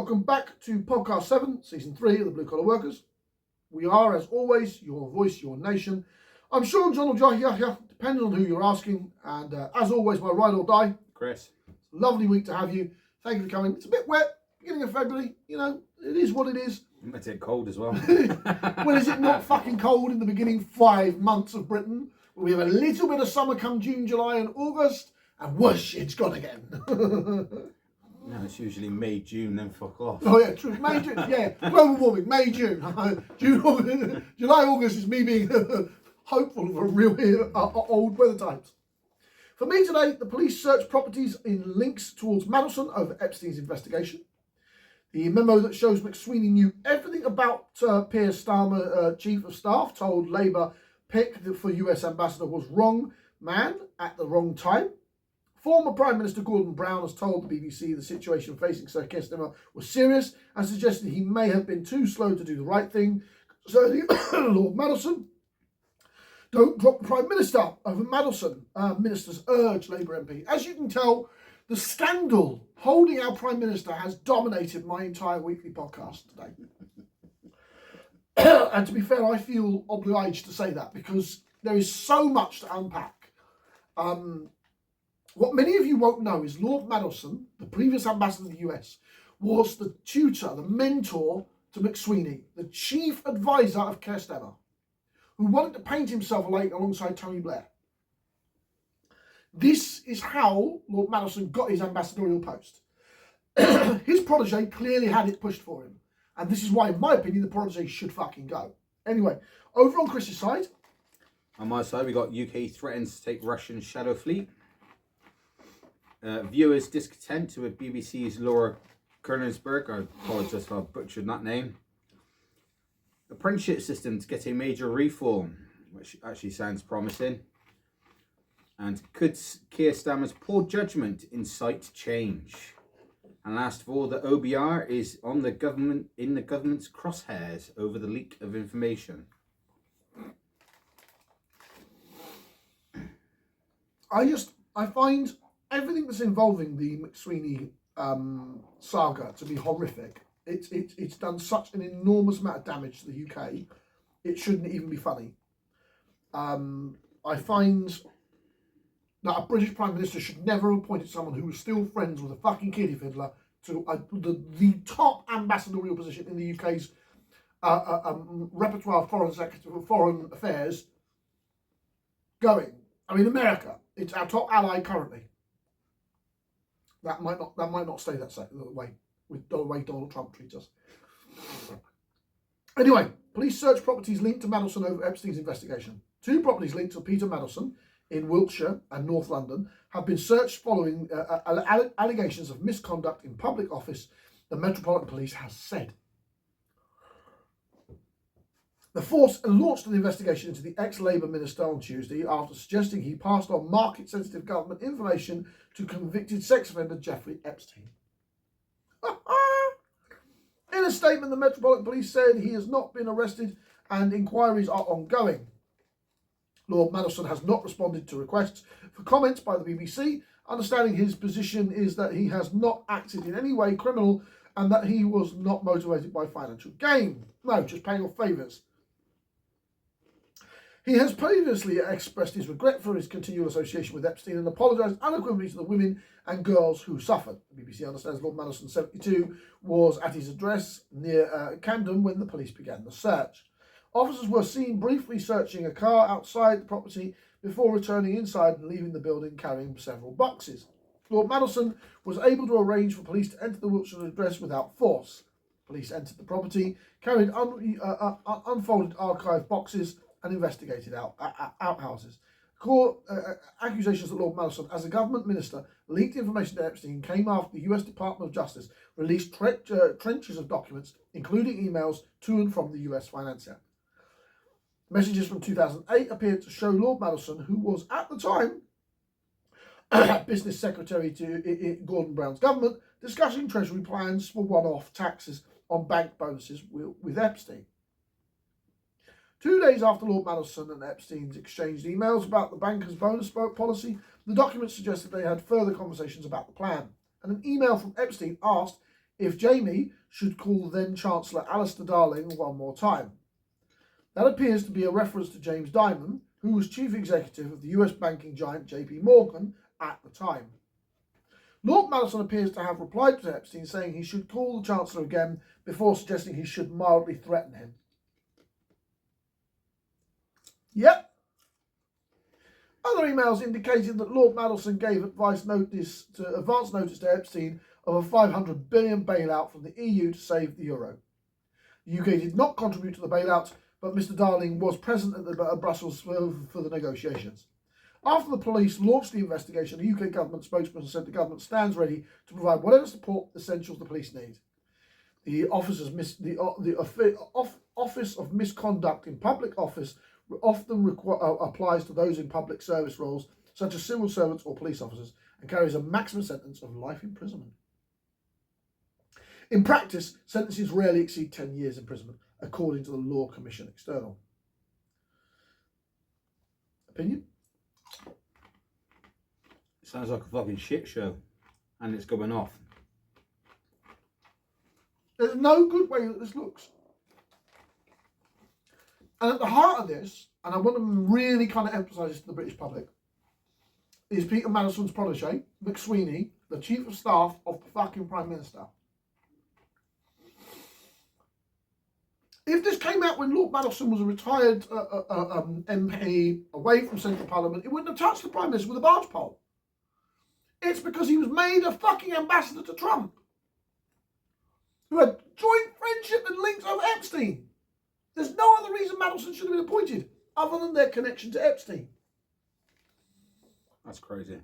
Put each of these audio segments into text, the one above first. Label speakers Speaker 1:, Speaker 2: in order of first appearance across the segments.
Speaker 1: Welcome back to Podcast 7, Season 3 of the Blue Collar Workers. We are, as always, your voice, your nation. I'm Sean John or Yahya, depending on who you're asking. And as always, my ride or die.
Speaker 2: Chris.
Speaker 1: Lovely week to have you. Thank you for coming. It's a bit wet, beginning of February. You know, it is what it is.
Speaker 2: It's a bit cold as well.
Speaker 1: Well, is it not fucking cold in the beginning 5 months of Britain? We have a little bit of summer come June, July and August. And whoosh, it's gone again.
Speaker 2: No, it's usually May, June, then fuck off.
Speaker 1: Oh yeah, true. May, June, yeah. Global warming, May, June. July, August is me being hopeful for real old weather types. For me today, the police search properties in links towards Mandelson over Epstein's investigation. The memo that shows McSweeney knew everything about Keir Starmer, Chief of Staff, told Labour pick for US Ambassador was wrong man at the wrong time. Former Prime Minister Gordon Brown has told the BBC the situation facing Sir Keir Starmer was serious and suggested he may have been too slow to do the right thing. So Lord Mandelson, don't drop the Prime Minister over Mandelson. Ministers urge Labour MP. As you can tell, the scandal holding our Prime Minister has dominated my entire weekly podcast today. And to be fair, I feel obliged to say that because there is so much to unpack. What many of you won't know is Lord Mandelson, the previous ambassador to the US, was the tutor, the mentor to McSweeney, the chief advisor of Keir Starmer, who wanted to paint himself alongside Tony Blair. This is how Lord Mandelson got his ambassadorial post. His protege clearly had it pushed for him. And this is why, in my opinion, the protege should fucking go. Anyway, over on Chris's side.
Speaker 2: On my side, we got UK threatens to take Russian shadow fleet. Viewers discontent with BBC's Laura Kernsberg. I apologise if I butchered that name. Apprenticeship system to get a major reform, which actually sounds promising. And could Keir Starmer's poor judgment incite change? And last of all, the OBR is on the government in the government's crosshairs over the leak of information.
Speaker 1: I find everything that's involving the McSweeney saga to be horrific. It's done such an enormous amount of damage to the UK. It shouldn't even be funny. I find that a British Prime Minister should never have appointed someone who was still friends with a fucking kiddie fiddler to the top ambassadorial position in the UK's repertoire of foreign affairs going. I mean, America, it's our top ally currently. That might not stay that way with the way Donald Trump treats us. Anyway, police search properties linked to Mandelson over Epstein's investigation. 2 properties linked to Peter Mandelson in Wiltshire and North London have been searched following allegations of misconduct in public office, the Metropolitan Police has said. The force launched an investigation into the ex-Labour minister on Tuesday after suggesting he passed on market-sensitive government information to convicted sex offender Jeffrey Epstein. In a statement, the Metropolitan Police said he has not been arrested and inquiries are ongoing. Lord Mandelson has not responded to requests for comments by the BBC, understanding his position is that he has not acted in any way criminal and that he was not motivated by financial gain. No, just paying off favours. He has previously expressed his regret for his continual association with Epstein and apologised unequivocally to the women and girls who suffered. The BBC understands Lord Mandelson, 72, was at his address near Camden when the police began the search. Officers were seen briefly searching a car outside the property before returning inside and leaving the building carrying several boxes. Lord Mandelson was able to arrange for police to enter the Wiltshire address without force. Police entered the property, carried unfolded archive boxes and investigated outhouses. Accusations that Lord Mandelson, as a government minister, leaked information to Epstein came after the US Department of Justice released trenches of documents, including emails to and from the US financier. Messages from 2008 appeared to show Lord Mandelson, who was at the time business secretary to Gordon Brown's government, discussing Treasury plans for one-off taxes on bank bonuses with Epstein. 2 days after Lord Mandelson and Epstein's exchanged emails about the banker's bonus policy, the documents suggested they had further conversations about the plan. And an email from Epstein asked if Jamie should call then Chancellor Alistair Darling one more time. That appears to be a reference to James Dimon, who was chief executive of the US banking giant JP Morgan at the time. Lord Mandelson appears to have replied to Epstein saying he should call the Chancellor again before suggesting he should mildly threaten him. Yep. Other emails indicated that Lord Mandelson gave advance notice to Epstein of a £500 billion bailout from the EU to save the euro. The UK did not contribute to the bailout, but Mr Darling was present at Brussels for the negotiations. After the police launched the investigation, the UK government spokesperson said the government stands ready to provide whatever support essentials the police need. The Office of Misconduct in Public Office often applies to those in public service roles, such as civil servants or police officers, and carries a maximum sentence of life imprisonment. In practice, sentences rarely exceed 10 years imprisonment, according to the Law Commission External. Opinion?
Speaker 2: Sounds like a fucking shit show, and it's going off.
Speaker 1: There's no good way that this looks. And at the heart of this, and I want to really kind of emphasise this to the British public, is Peter Mandelson's protege, McSweeney, the Chief of Staff of the fucking Prime Minister. If this came out when Lord Mandelson was a retired MP away from Central Parliament, it wouldn't have touched the Prime Minister with a barge pole. It's because he was made a fucking ambassador to Trump, who had joint friendship and links over Epstein. There's no other reason Mandelson should have been appointed other than their connection to Epstein.
Speaker 2: That's crazy.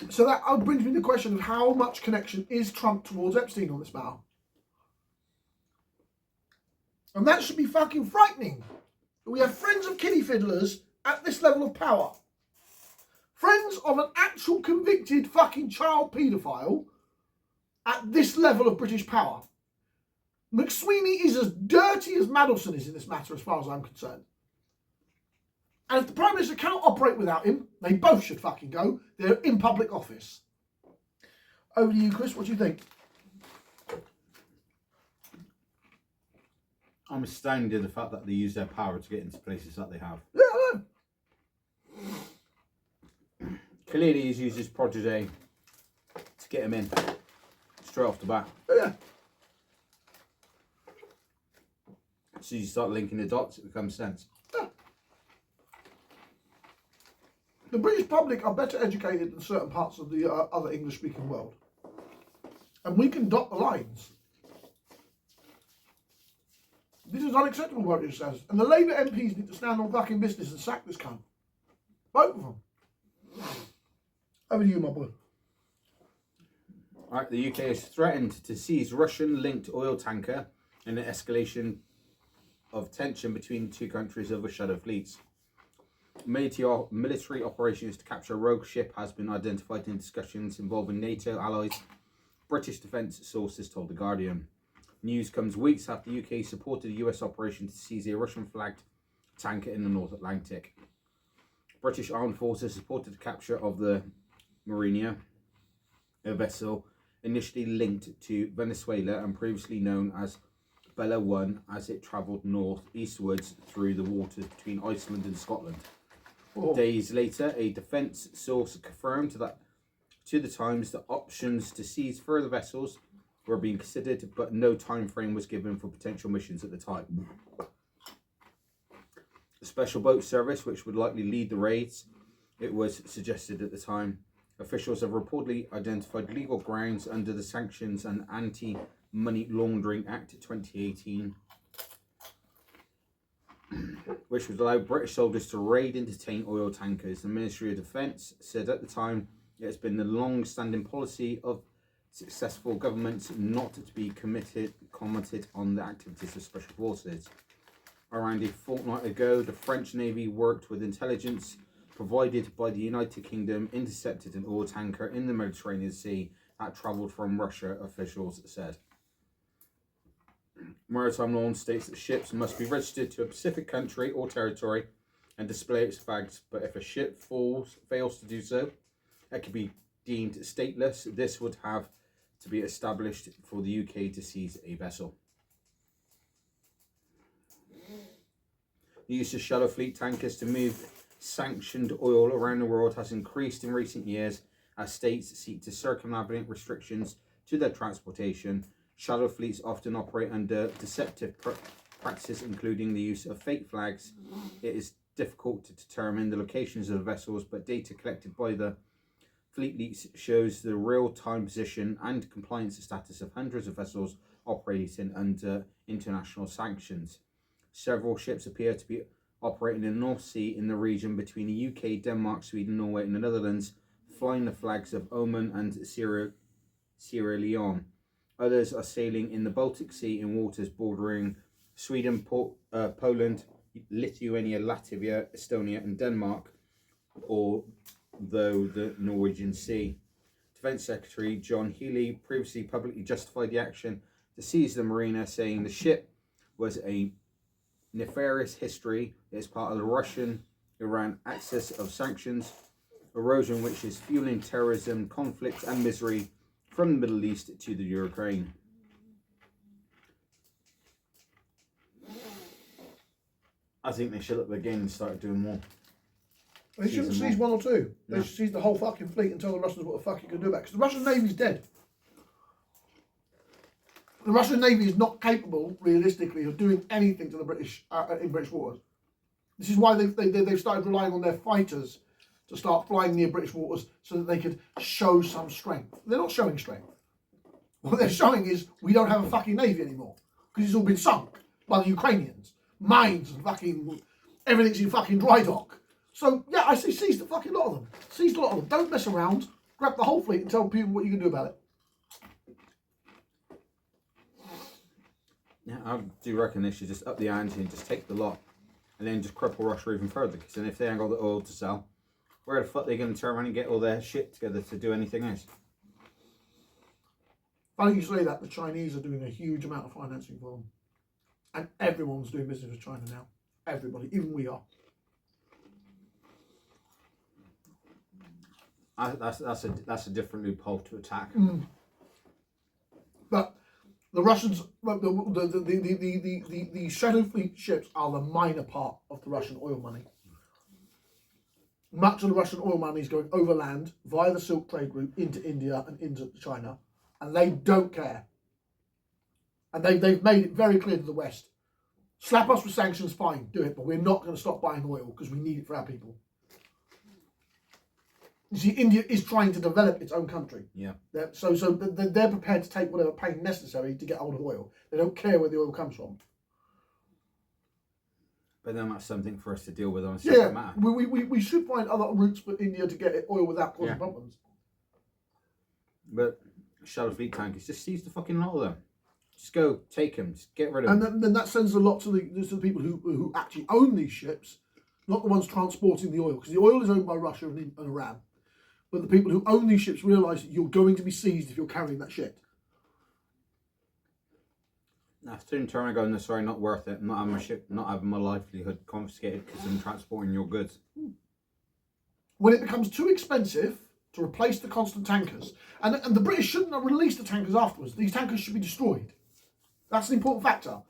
Speaker 1: So that brings me to the question of how much connection is Trump towards Epstein on this matter. And that should be fucking frightening. We have friends of kiddie fiddlers at this level of power. Friends of an actual convicted fucking child paedophile at this level of British power. McSweeney is as dirty as Mandelson is in this matter as far as I'm concerned. And if the Prime Minister cannot operate without him, they both should fucking go. They're in public office. Over to you, Chris. What do you think?
Speaker 2: I'm astounded at the fact that they use their power to get into places that they have.
Speaker 1: Yeah, I know.
Speaker 2: Clearly he's used his protege to get him in straight off the bat.
Speaker 1: Yeah.
Speaker 2: So you start linking the dots, it becomes sense.
Speaker 1: Yeah. The British public are better educated than certain parts of the other English-speaking world. And we can dot the lines. This is unacceptable, what it says. And the Labour MPs need to stand on fucking business and sack this cunt. Both of them. Over to you, my boy.
Speaker 2: Right, the UK has threatened to seize Russian-linked oil tanker in an escalation of tension between the two countries over shadow fleets. Military operations to capture a rogue ship has been identified in discussions involving NATO allies, British defence sources told The Guardian. News comes weeks after the UK supported a US operation to seize a Russian-flagged tanker in the North Atlantic. British armed forces supported the capture of the Marina, a vessel initially linked to Venezuela and previously known as Bella 1 as it travelled north-eastwards through the waters between Iceland and Scotland. Oh. Days later, a defence source confirmed that to the Times that options to seize further vessels were being considered, but no time frame was given for potential missions at the time. The special boat service, which would likely lead the raids, it was suggested at the time. Officials have reportedly identified legal grounds under the Sanctions and Anti-Money Laundering Act 2018, which would allow British soldiers to raid and detain oil tankers. The Ministry of Defence said at the time it has been the long-standing policy of successful governments not to be commented on the activities of special forces. Around a fortnight ago, the French Navy worked with intelligence provided by the United Kingdom, intercepted an oil tanker in the Mediterranean Sea that travelled from Russia, officials said. Maritime law states that ships must be registered to a specific country or territory and display its flags, but if a ship fails to do so, it could be deemed stateless. This would have to be established for the UK to seize a vessel. The use of shallow fleet tankers to move sanctioned oil around the world has increased in recent years as states seek to circumnavigate restrictions to their transportation. Shallow fleets often operate under deceptive practices, including the use of fake flags. It is difficult to determine the locations of the vessels, but data collected by the fleet leaks shows the real-time position and compliance status of hundreds of vessels operating under international sanctions. Several ships appear to be operating in the North Sea in the region between the UK, Denmark, Sweden, Norway and the Netherlands, flying the flags of Oman and Sierra Leone. Others are sailing in the Baltic Sea in waters bordering Sweden, Poland, Lithuania, Latvia, Estonia and Denmark, or the Norwegian Sea. Defence Secretary John Healey previously publicly justified the action to seize the marina, saying the ship was a nefarious history. It is part of the Russian-Iran axis of sanctions, erosion which is fueling terrorism, conflict and misery from the Middle East to the Ukraine. I think they should up again and start doing more.
Speaker 1: They shouldn't seize one or two. They should seize the whole fucking fleet and tell the Russians what the fuck you can do about it. Because the Russian Navy's dead. The Russian Navy is not capable, realistically, of doing anything to the British in British waters. This is why they've started relying on their fighters to start flying near British waters so that they could show some strength. They're not showing strength. What they're showing is we don't have a fucking navy anymore because it's all been sunk by the Ukrainians. Mines and fucking everything's in fucking dry dock. So yeah, I say seize the fucking lot of them. Seize the lot of them. Don't mess around. Grab the whole fleet and tell Putin what you can do about it.
Speaker 2: Yeah, I do reckon they should just up the ante and just take the lot and then just cripple Russia even further, because then if they ain't got the oil to sell, where the fuck are they going to turn around and get all their shit together to do anything else?
Speaker 1: Funny you say that. The Chinese are doing a huge amount of financing for them. And everyone's doing business with China now. Everybody, even we are.
Speaker 2: That's a different loophole to attack.
Speaker 1: But the Russians, the shadow fleet ships are the minor part of the Russian oil money. Much of the Russian oil money is going overland via the Silk Trade route into India and into China, and they don't care. And they've made it very clear to the West: slap us with sanctions, fine, do it, but we're not going to stop buying oil because we need it for our people. You see, India is trying to develop its own country.
Speaker 2: Yeah.
Speaker 1: So they're prepared to take whatever pain necessary to get hold of oil. They don't care where the oil comes from.
Speaker 2: But then that's something for us to deal with on a separate matter.
Speaker 1: We should find other routes for India to get oil without causing problems.
Speaker 2: But shallow fleet tankers, just seize the fucking lot of them. Just go, take them, just get rid of them.
Speaker 1: And then that sends a lot to the people who actually own these ships, not the ones transporting the oil, because the oil is owned by Russia and Iran. But the people who own these ships realise that you're going to be seized if you're carrying that shit.
Speaker 2: That's in turn and go, no, sorry, not worth it. Not having my ship, not having my livelihood confiscated because I'm transporting your goods.
Speaker 1: When it becomes too expensive to replace the constant tankers, and the British shouldn't have released the tankers afterwards. These tankers should be destroyed. That's an important factor.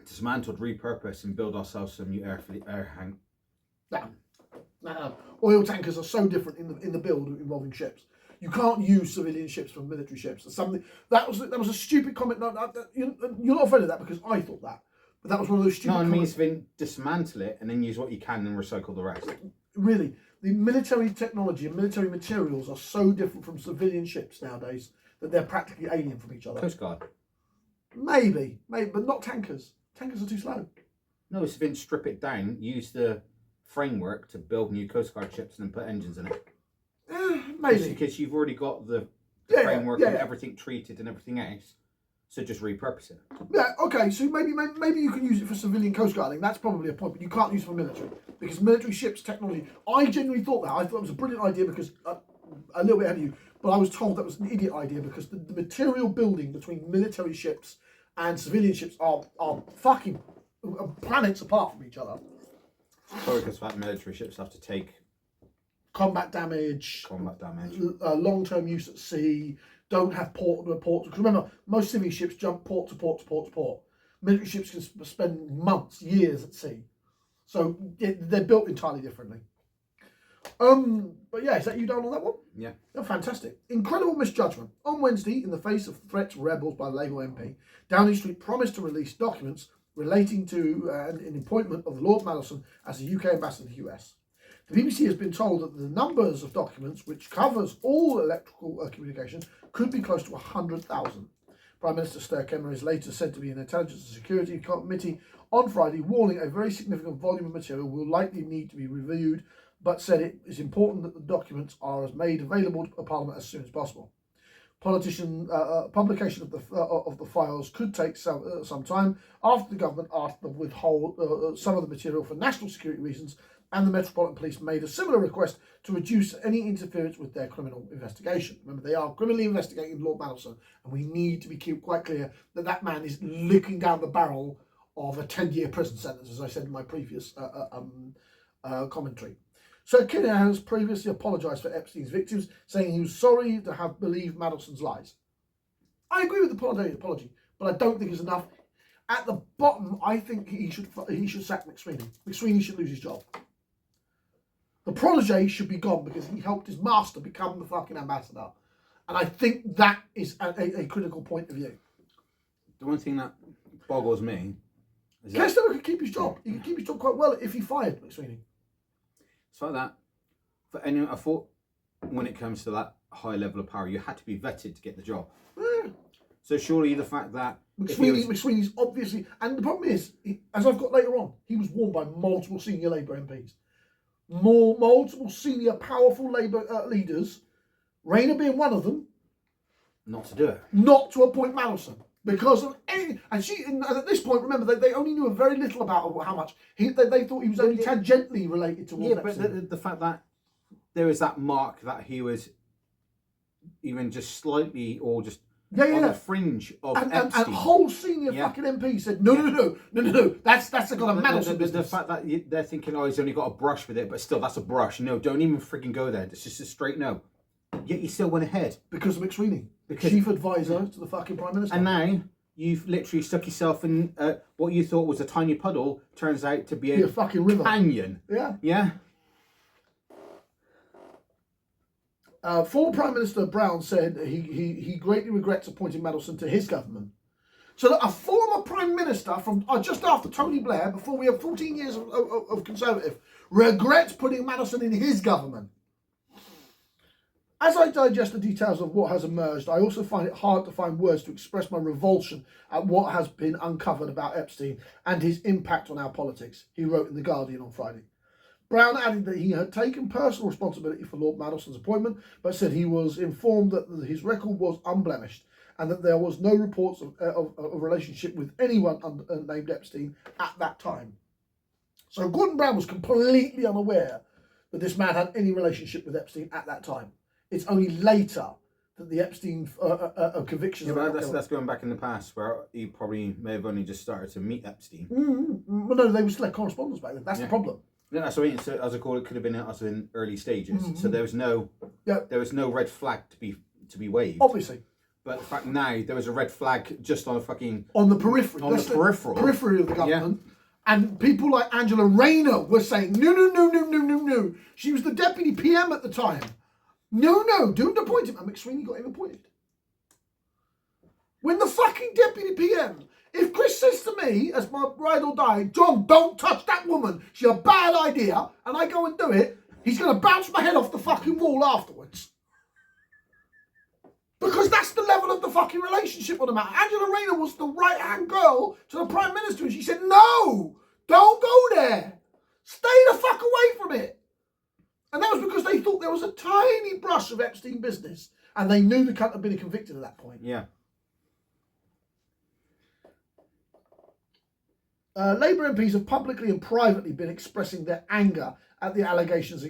Speaker 2: Dismantled, repurpose, and build ourselves some new air hang.
Speaker 1: Oil tankers are so different in the build involving ships. You can't use civilian ships for military ships. That's something that was a stupid comment. You're not offended at that because I thought that, but that was one of those stupid.
Speaker 2: No, it means then dismantle it and then use what you can and recycle the rest.
Speaker 1: Really, the military technology and military materials are so different from civilian ships nowadays that they're practically alien from each other.
Speaker 2: Coast Guard.
Speaker 1: Maybe, but not tankers. Tankers are too slow.
Speaker 2: No, it's then strip it down, use the framework to build new Coast Guard ships and then put engines in it.
Speaker 1: Maybe.
Speaker 2: Because you've already got the framework and everything treated and everything else, so just repurpose it.
Speaker 1: Yeah, okay, so maybe you can use it for civilian coast guarding. That's probably a point, but you can't use it for military. Because military ships technology, I genuinely thought that. I thought it was a brilliant idea because, a little bit ahead of you, but I was told that was an idiot idea because the material building between military ships and civilian ships are fucking planets apart from each other.
Speaker 2: Probably because that military ships have to take
Speaker 1: combat damage, long-term use at sea, don't have port. Because remember, most civvy ships jump port to port to port to port. Military ships can spend months, years at sea. So they're built entirely differently. But yeah, is that you down on that one?
Speaker 2: Yeah.
Speaker 1: Oh, fantastic. Incredible misjudgment. On Wednesday, in the face of threats from rebels by the Labour MP, Downing Street promised to release documents relating to an appointment of Lord Mandelson as the UK ambassador to the US. The BBC has been told that the numbers of documents, which covers all electrical communication, could be close to 100,000. Prime Minister Starmer is later said to be in Intelligence and Security Committee on Friday, warning a very significant volume of material will likely need to be reviewed, but said it is important that the documents are made available to Parliament as soon as possible. Publication of the files could take some time after the government asked them to withhold some of the material for national security reasons, and the Metropolitan Police made a similar request to reduce any interference with their criminal investigation. Remember, they are criminally investigating Lord Mandelson, and we need to be quite clear that that man is looking down the barrel of a 10-year prison sentence, as I said in my previous commentary. Sir Keir has previously apologised for Epstein's victims, saying he was sorry to have believed Mandelson's lies. I agree with the apology, but I don't think it's enough. At the bottom, I think he should sack McSweeney. McSweeney should lose his job. The protege should be gone because he helped his master become the fucking ambassador. And I think that is a critical point of view.
Speaker 2: The one thing that boggles me is
Speaker 1: Keir Starmer could keep his job. He could keep his job quite well if he fired McSweeney.
Speaker 2: It's like that. For anyone, I thought when it comes to that high level of power, you had to be vetted to get the job.
Speaker 1: Yeah.
Speaker 2: So surely the fact that
Speaker 1: McSweeney's obviously, and the problem is, as I've got later on, he was warned by multiple senior Labour MPs. Multiple senior powerful Labour leaders, Rayner being one of them,
Speaker 2: not to do it,
Speaker 1: not to appoint Mandelson because of any. And at this point, remember they only knew very little about how much they thought he was only tangentially related to.
Speaker 2: Yeah, but the fact that there was that mark that he was even just slightly or just on the fringe of Epstein.
Speaker 1: And whole senior fucking MP said, no, that's a kind of Mandelson business.
Speaker 2: The fact that they're thinking, oh, he's only got a brush with it, but still, that's a brush. No, don't even freaking go there. It's just a straight no. Yet you still went ahead.
Speaker 1: Because of McSweeney, chief advisor to the fucking Prime Minister.
Speaker 2: And now, you've literally stuck yourself in what you thought was a tiny puddle, turns out to be a
Speaker 1: fucking river.
Speaker 2: Canyon.
Speaker 1: Yeah.
Speaker 2: Yeah.
Speaker 1: Former Prime Minister Brown said he greatly regrets appointing Mandelson to his government. So that a former Prime Minister from just after Tony Blair, before we have 14 years of Conservative, regrets putting Mandelson in his government. As I digest the details of what has emerged, I also find it hard to find words to express my revulsion at what has been uncovered about Epstein and his impact on our politics, he wrote in The Guardian on Friday. Brown added that he had taken personal responsibility for Lord Mandelson's appointment, but said he was informed that his record was unblemished and that there was no reports of a relationship with anyone named Epstein at that time. So Gordon Brown was completely unaware that this man had any relationship with Epstein at that time. It's only later that the Epstein convictions...
Speaker 2: Yeah, but that's going back in the past, where he probably may have only just started to meet Epstein.
Speaker 1: Well, no, they were still correspondence back then. That's the problem.
Speaker 2: No, that's what I mean. So, as I call it, could have been us in early stages. So there was no red flag to be waved.
Speaker 1: Obviously.
Speaker 2: But the fact now there was a red flag just on a fucking
Speaker 1: on the periphery.
Speaker 2: On the
Speaker 1: periphery of the government. Yeah. And people like Angela Rayner were saying, no. She was the deputy PM at the time. No, don't appoint him. And McSweeney got him appointed. When the fucking deputy PM, if Chris says to me, as my ride or die, John, don't touch that woman, she's a bad idea, and I go and do it, he's going to bounce my head off the fucking wall afterwards. Because that's the level of the fucking relationship on the matter. Angela Rayner was the right-hand girl to the Prime Minister, and she said, no, don't go there. Stay the fuck away from it. And that was because they thought there was a tiny brush of Epstein business, and they knew the cunt had been convicted at that point.
Speaker 2: Yeah.
Speaker 1: Labour MPs have publicly and privately been expressing their anger at the allegations,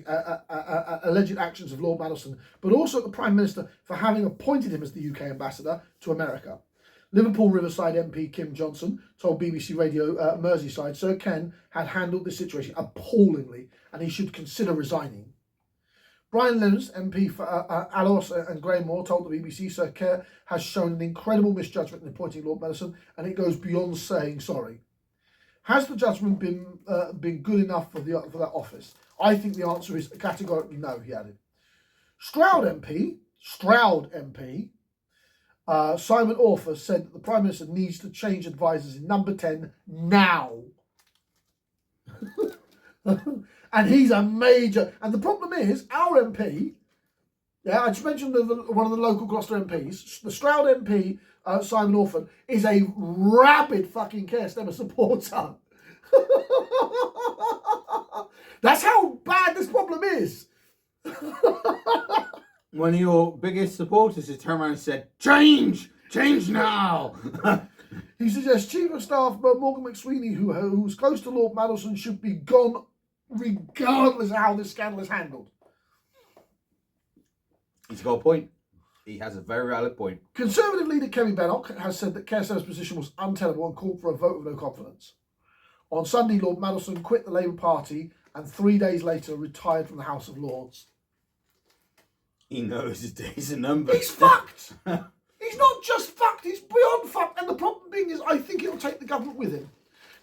Speaker 1: alleged actions of Lord Mandelson, but also at the Prime Minister for having appointed him as the UK ambassador to America. Liverpool Riverside MP Kim Johnson told BBC Radio Merseyside Sir Ken had handled this situation appallingly and he should consider resigning. Brian Limms, MP for Alos and Greymore, told the BBC Sir Keir has shown an incredible misjudgment in appointing Lord Mandelson, and it goes beyond saying sorry. Has the judgment been good enough for that office? I think the answer is categorically no, he added. Stroud MP, Simon Orfer said that the Prime Minister needs to change advisers in number 10 now. And he's a major... And the problem is, our MP, yeah, I just mentioned one of the local Gloucester MPs, the Stroud MP, Simon Orfer, is a rabid fucking Keir Starmer supporter. That's how bad this problem is.
Speaker 2: One of your biggest supporters has turned around and said, change now.
Speaker 1: He suggests Chief of Staff Morgan McSweeney, who's close to Lord Mandelson, should be gone regardless of how this scandal is handled.
Speaker 2: He's got a point. He has a very valid point.
Speaker 1: Conservative leader Kevin Bennock has said that Keir Starmer's position was untenable and called for a vote of no confidence. On Sunday, Lord Mandelson quit the Labour Party and 3 days later retired from the House of Lords.
Speaker 2: He knows his days are numbered.
Speaker 1: He's fucked! He's not just fucked, he's beyond fucked. And the problem being is, I think he'll take the government with him.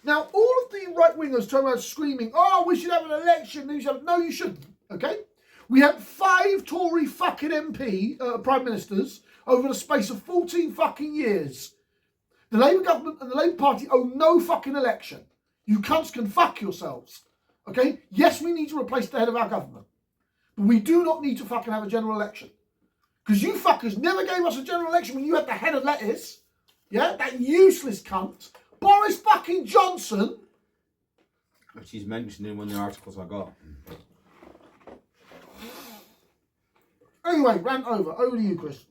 Speaker 1: Now, all of the right-wingers turn around screaming, oh, we should have an election. No, you shouldn't, okay? We had 5 Tory fucking Prime Ministers over the space of 14 fucking years. The Labour government and the Labour Party owe no fucking election. You cunts can fuck yourselves, okay? Yes, we need to replace the head of our government. But we do not need to fucking have a general election. Because you fuckers never gave us a general election when you had the head of lettuce. Yeah, that useless cunt. Boris fucking Johnson.
Speaker 2: Which he's mentioned in one of the articles I got.
Speaker 1: Anyway, rant over. Over to you, Chris.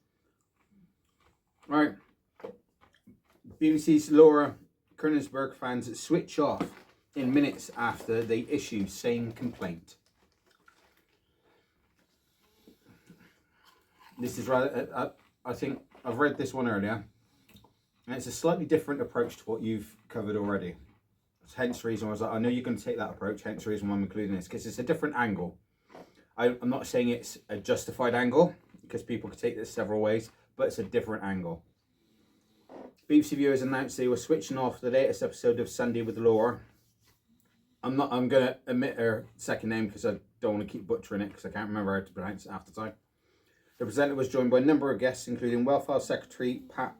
Speaker 2: Right. BBC's Laura Kernsberg fans switch off in minutes after they issue same complaint. This is rather, I think I've read this one earlier, and it's a slightly different approach to what you've covered already. Hence the reason I was like, I know you're going to take that approach, hence the reason why I'm including this, because it's a different angle. I'm not saying it's a justified angle, because people could take this several ways, but it's a different angle. BBC viewers announced they were switching off the latest episode of Sunday with Laura. I'm going to omit her second name because I don't want to keep butchering it, because I can't remember how to pronounce it half the time. The presenter was joined by a number of guests, including Welfare Secretary Pat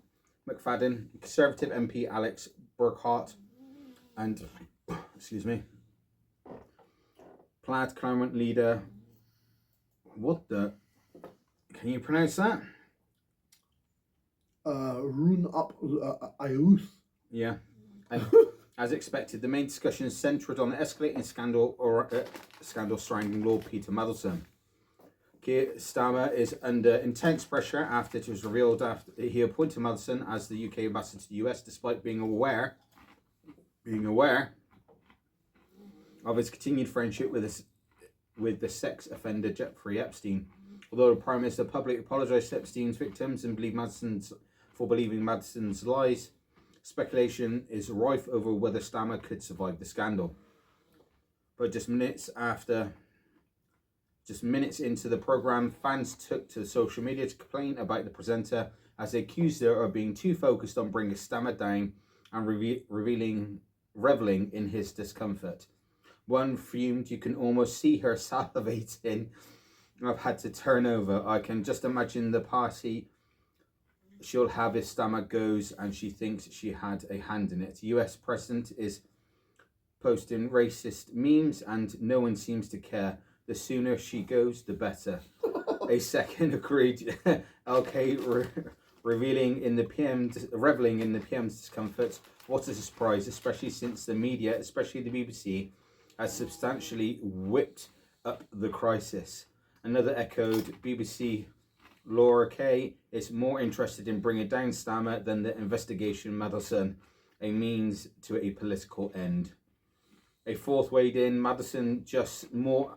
Speaker 2: McFadden, Conservative MP Alex Burkhart, and, Plaid Climate Leader, can you pronounce that?
Speaker 1: Rune up Ayuth.
Speaker 2: Yeah. And as expected, the main discussion centred on the escalating scandal surrounding Lord Peter Mandelson. Keir Starmer is under intense pressure after it was revealed after he appointed Mandelson as the UK ambassador to the US, despite being aware of his continued friendship with the sex offender Jeffrey Epstein. Although the Prime Minister publicly apologised to Epstein's victims and believing Madison's lies, speculation is rife over whether Starmer could survive the scandal. But just minutes into the programme, fans took to social media to complain about the presenter as they accused her of being too focused on bringing Starmer down and reveling in his discomfort. One fumed, you can almost see her salivating. I've had to turn over. I can just imagine the party she'll have if Starmer goes and she thinks she had a hand in it. The US president is posting racist memes and no one seems to care. The sooner she goes, the better. A second agreed. LK reveling in the PM's discomfort. What a surprise, especially since the media, especially the BBC, has substantially whipped up the crisis. Another echoed BBC. Laura Kay is more interested in bringing down Starmer than the investigation Mandelson, a means to a political end. A fourth weighed in, Mandelson just more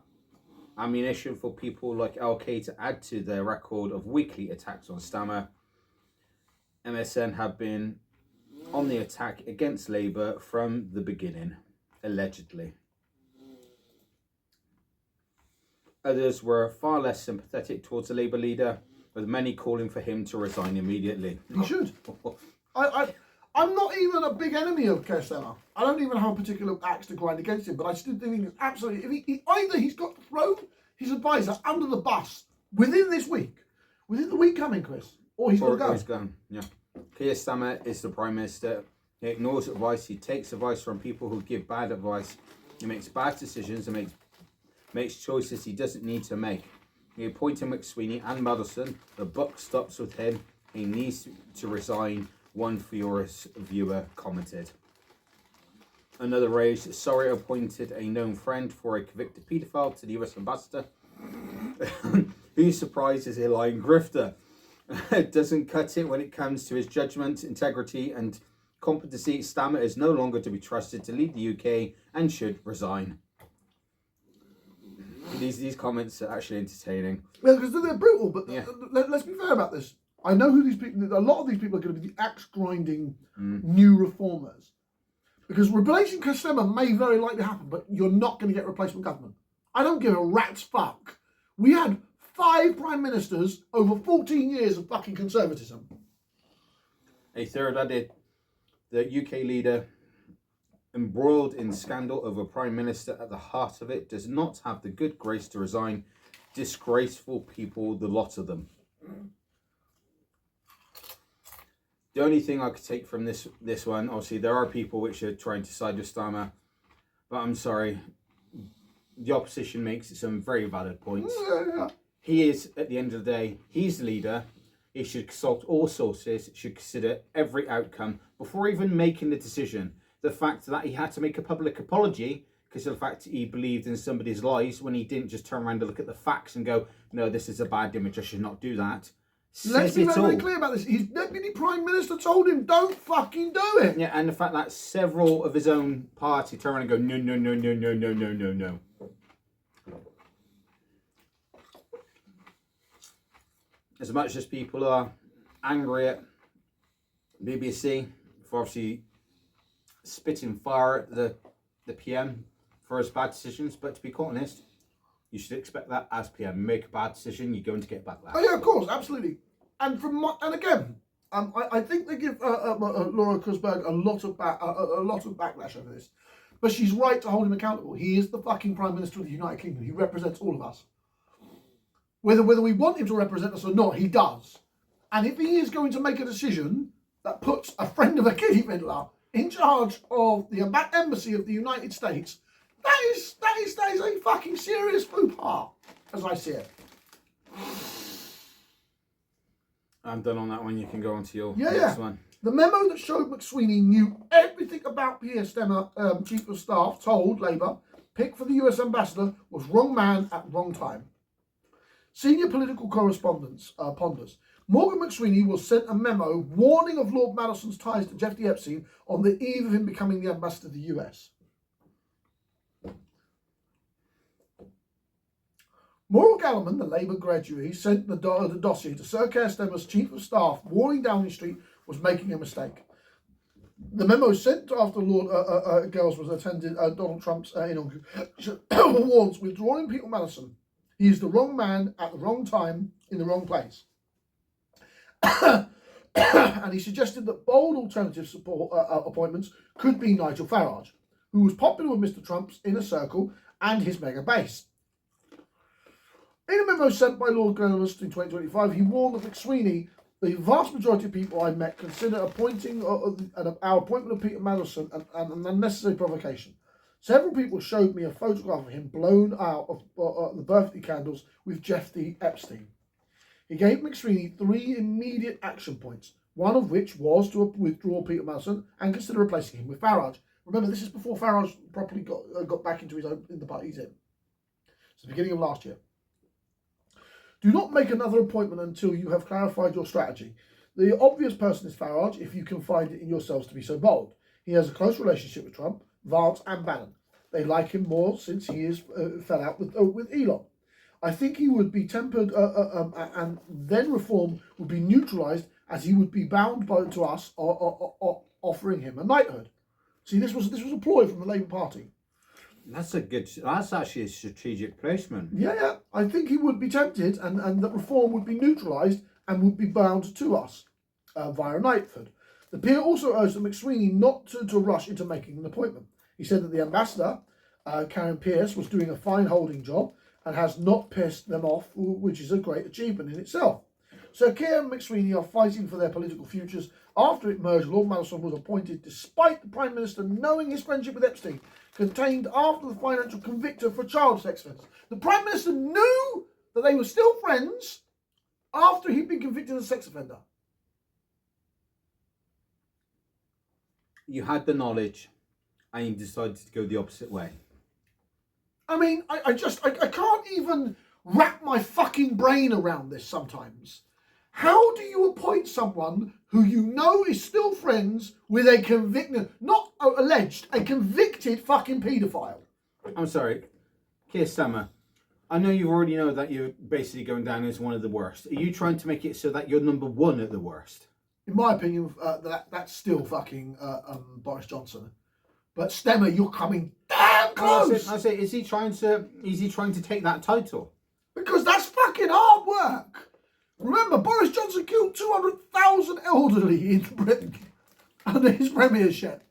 Speaker 2: ammunition for people like LK to add to their record of weekly attacks on Starmer. MSN have been on the attack against Labour from the beginning, allegedly. Others were far less sympathetic towards the Labour leader, with many calling for him to resign immediately.
Speaker 1: He should. I'm not even a big enemy of Keir Starmer. I don't even have a particular axe to grind against him, but I still think it's absolutely... Either he's got to throw his advisor under the bus within this week, within the week coming, Chris, or he's got to go.
Speaker 2: He's gone, yeah. Keir Starmer is the Prime Minister. He ignores advice. He takes advice from people who give bad advice. He makes bad decisions and makes choices he doesn't need to make. He appointed McSweeney and Mandelson. The buck stops with him. He needs to resign, one furious viewer commented. Another raised, sorry, appointed a known friend for a convicted paedophile to the US ambassador. Who's surprised is a lying grifter. Doesn't cut it when it comes to his judgment, integrity and competency. Starmer is no longer to be trusted to lead the UK and should resign. These comments are actually entertaining.
Speaker 1: Well, because they're brutal, but
Speaker 2: yeah.
Speaker 1: Let's be fair about this. I know who these people... A lot of these people are going to be the axe-grinding new reformers. Because replacing Keir Starmer may very likely happen, but you're not going to get replacement government. I don't give a rat's fuck. We had 5 prime ministers over 14 years of fucking conservatism.
Speaker 2: A third added, the UK leader, embroiled in scandal over Prime Minister at the heart of it, does not have the good grace to resign. Disgraceful people, the lot of them. The only thing I could take from this one, obviously there are people which are trying to side with Starmer, but I'm sorry, the opposition makes some very valid points.
Speaker 1: Yeah.
Speaker 2: He is, at the end of the day, he's the leader. He should consult all sources, should consider every outcome before even making the decision. The fact that he had to make a public apology because of the fact he believed in somebody's lies when he didn't just turn around and look at the facts and go, no, this is a bad image, I should not do that.
Speaker 1: Let's be very clear about this. His deputy prime minister told him, don't fucking do it.
Speaker 2: Yeah, and the fact that several of his own party turn around and go, no, no, no, no, no, no, no, no, no. As much as people are angry at BBC for obviously spitting fire at the PM for his bad decisions, but to be quite honest, you should expect that as PM. Make a bad decision, you're going to get backlash.
Speaker 1: Oh yeah, of course, absolutely. And again, I think they give Laura Kursberg a lot of backlash over this, but she's right to hold him accountable. He is the fucking Prime Minister of the United Kingdom. He represents all of us. Whether we want him to represent us or not, he does. And if he is going to make a decision that puts a friend of a kiddie fiddler in charge of the embassy of the United States, that is a fucking serious faux pas, as I see it.
Speaker 2: I'm done on that one. You can go on to your
Speaker 1: next
Speaker 2: one.
Speaker 1: The memo that showed McSweeney knew everything about Keir Starmer, Chief of Staff, told Labour, pick for the US ambassador was wrong man at wrong time. Senior political correspondents ponders. Morgan McSweeney was sent a memo warning of Lord Madison's ties to Jeffrey Epstein on the eve of him becoming the ambassador to the US. Maura Gallman, the Labour graduate, sent the dossier to Sir Keir Starmer's Chief of Staff, warning Downing Street was making a mistake. The memo sent after Lord Girls was attended Donald Trump's inauguration warns withdrawing Peter Mandelson. He is the wrong man at the wrong time in the wrong place. And he suggested that bold alternative support appointments could be Nigel Farage, who was popular with Mr. Trump's inner circle and his mega base. In a memo sent by Lord Gurnus in 2025, he warned that McSweeney, the vast majority of people I met, consider appointing our appointment of Peter Mandelson an unnecessary provocation. Several people showed me a photograph of him blown out of the birthday candles with Jeffrey Epstein. He gave McSweeney 3 immediate action points, one of which was to withdraw Peter Mandelson and consider replacing him with Farage. Remember, this is before Farage properly got back into the party he's in. It's the beginning of last year. Do not make another appointment until you have clarified your strategy. The obvious person is Farage, if you can find it in yourselves to be so bold. He has a close relationship with Trump, Vance and Bannon. They like him more since he fell out with Elon. I think he would be tempered and then reform would be neutralised as he would be bound to us offering him a knighthood. See, this was a ploy from the Labour Party.
Speaker 2: That's actually a strategic placement.
Speaker 1: Yeah. I think he would be tempted, and that reform would be neutralised and would be bound to us via knighthood. The peer also urged the McSweeney not to rush into making an appointment. He said that the ambassador, Karen Pierce, was doing a fine holding job and has not pissed them off, which is a great achievement in itself. Sir Keir and McSweeney are fighting for their political futures. After it merged, Lord Mandelson was appointed despite the Prime Minister knowing his friendship with Epstein, contained after the financial convictor for child sex offence. The Prime Minister knew that they were still friends after he'd been convicted as a sex offender.
Speaker 2: You had the knowledge and you decided to go the opposite way.
Speaker 1: I mean, I can't even wrap my fucking brain around this sometimes. How do you appoint someone who you know is still friends with a convicted, not alleged, a convicted fucking paedophile?
Speaker 2: I'm sorry, Keir Starmer, I know you already know that you're basically going down as one of the worst. Are you trying to make it so that you're number one at the worst?
Speaker 1: In my opinion, that's still fucking Boris Johnson. But Stemmer, you're coming damn close.
Speaker 2: I say, is he trying to take that title?
Speaker 1: Because that's fucking hard work. Remember, Boris Johnson killed 200,000 elderly in Britain under his premiership.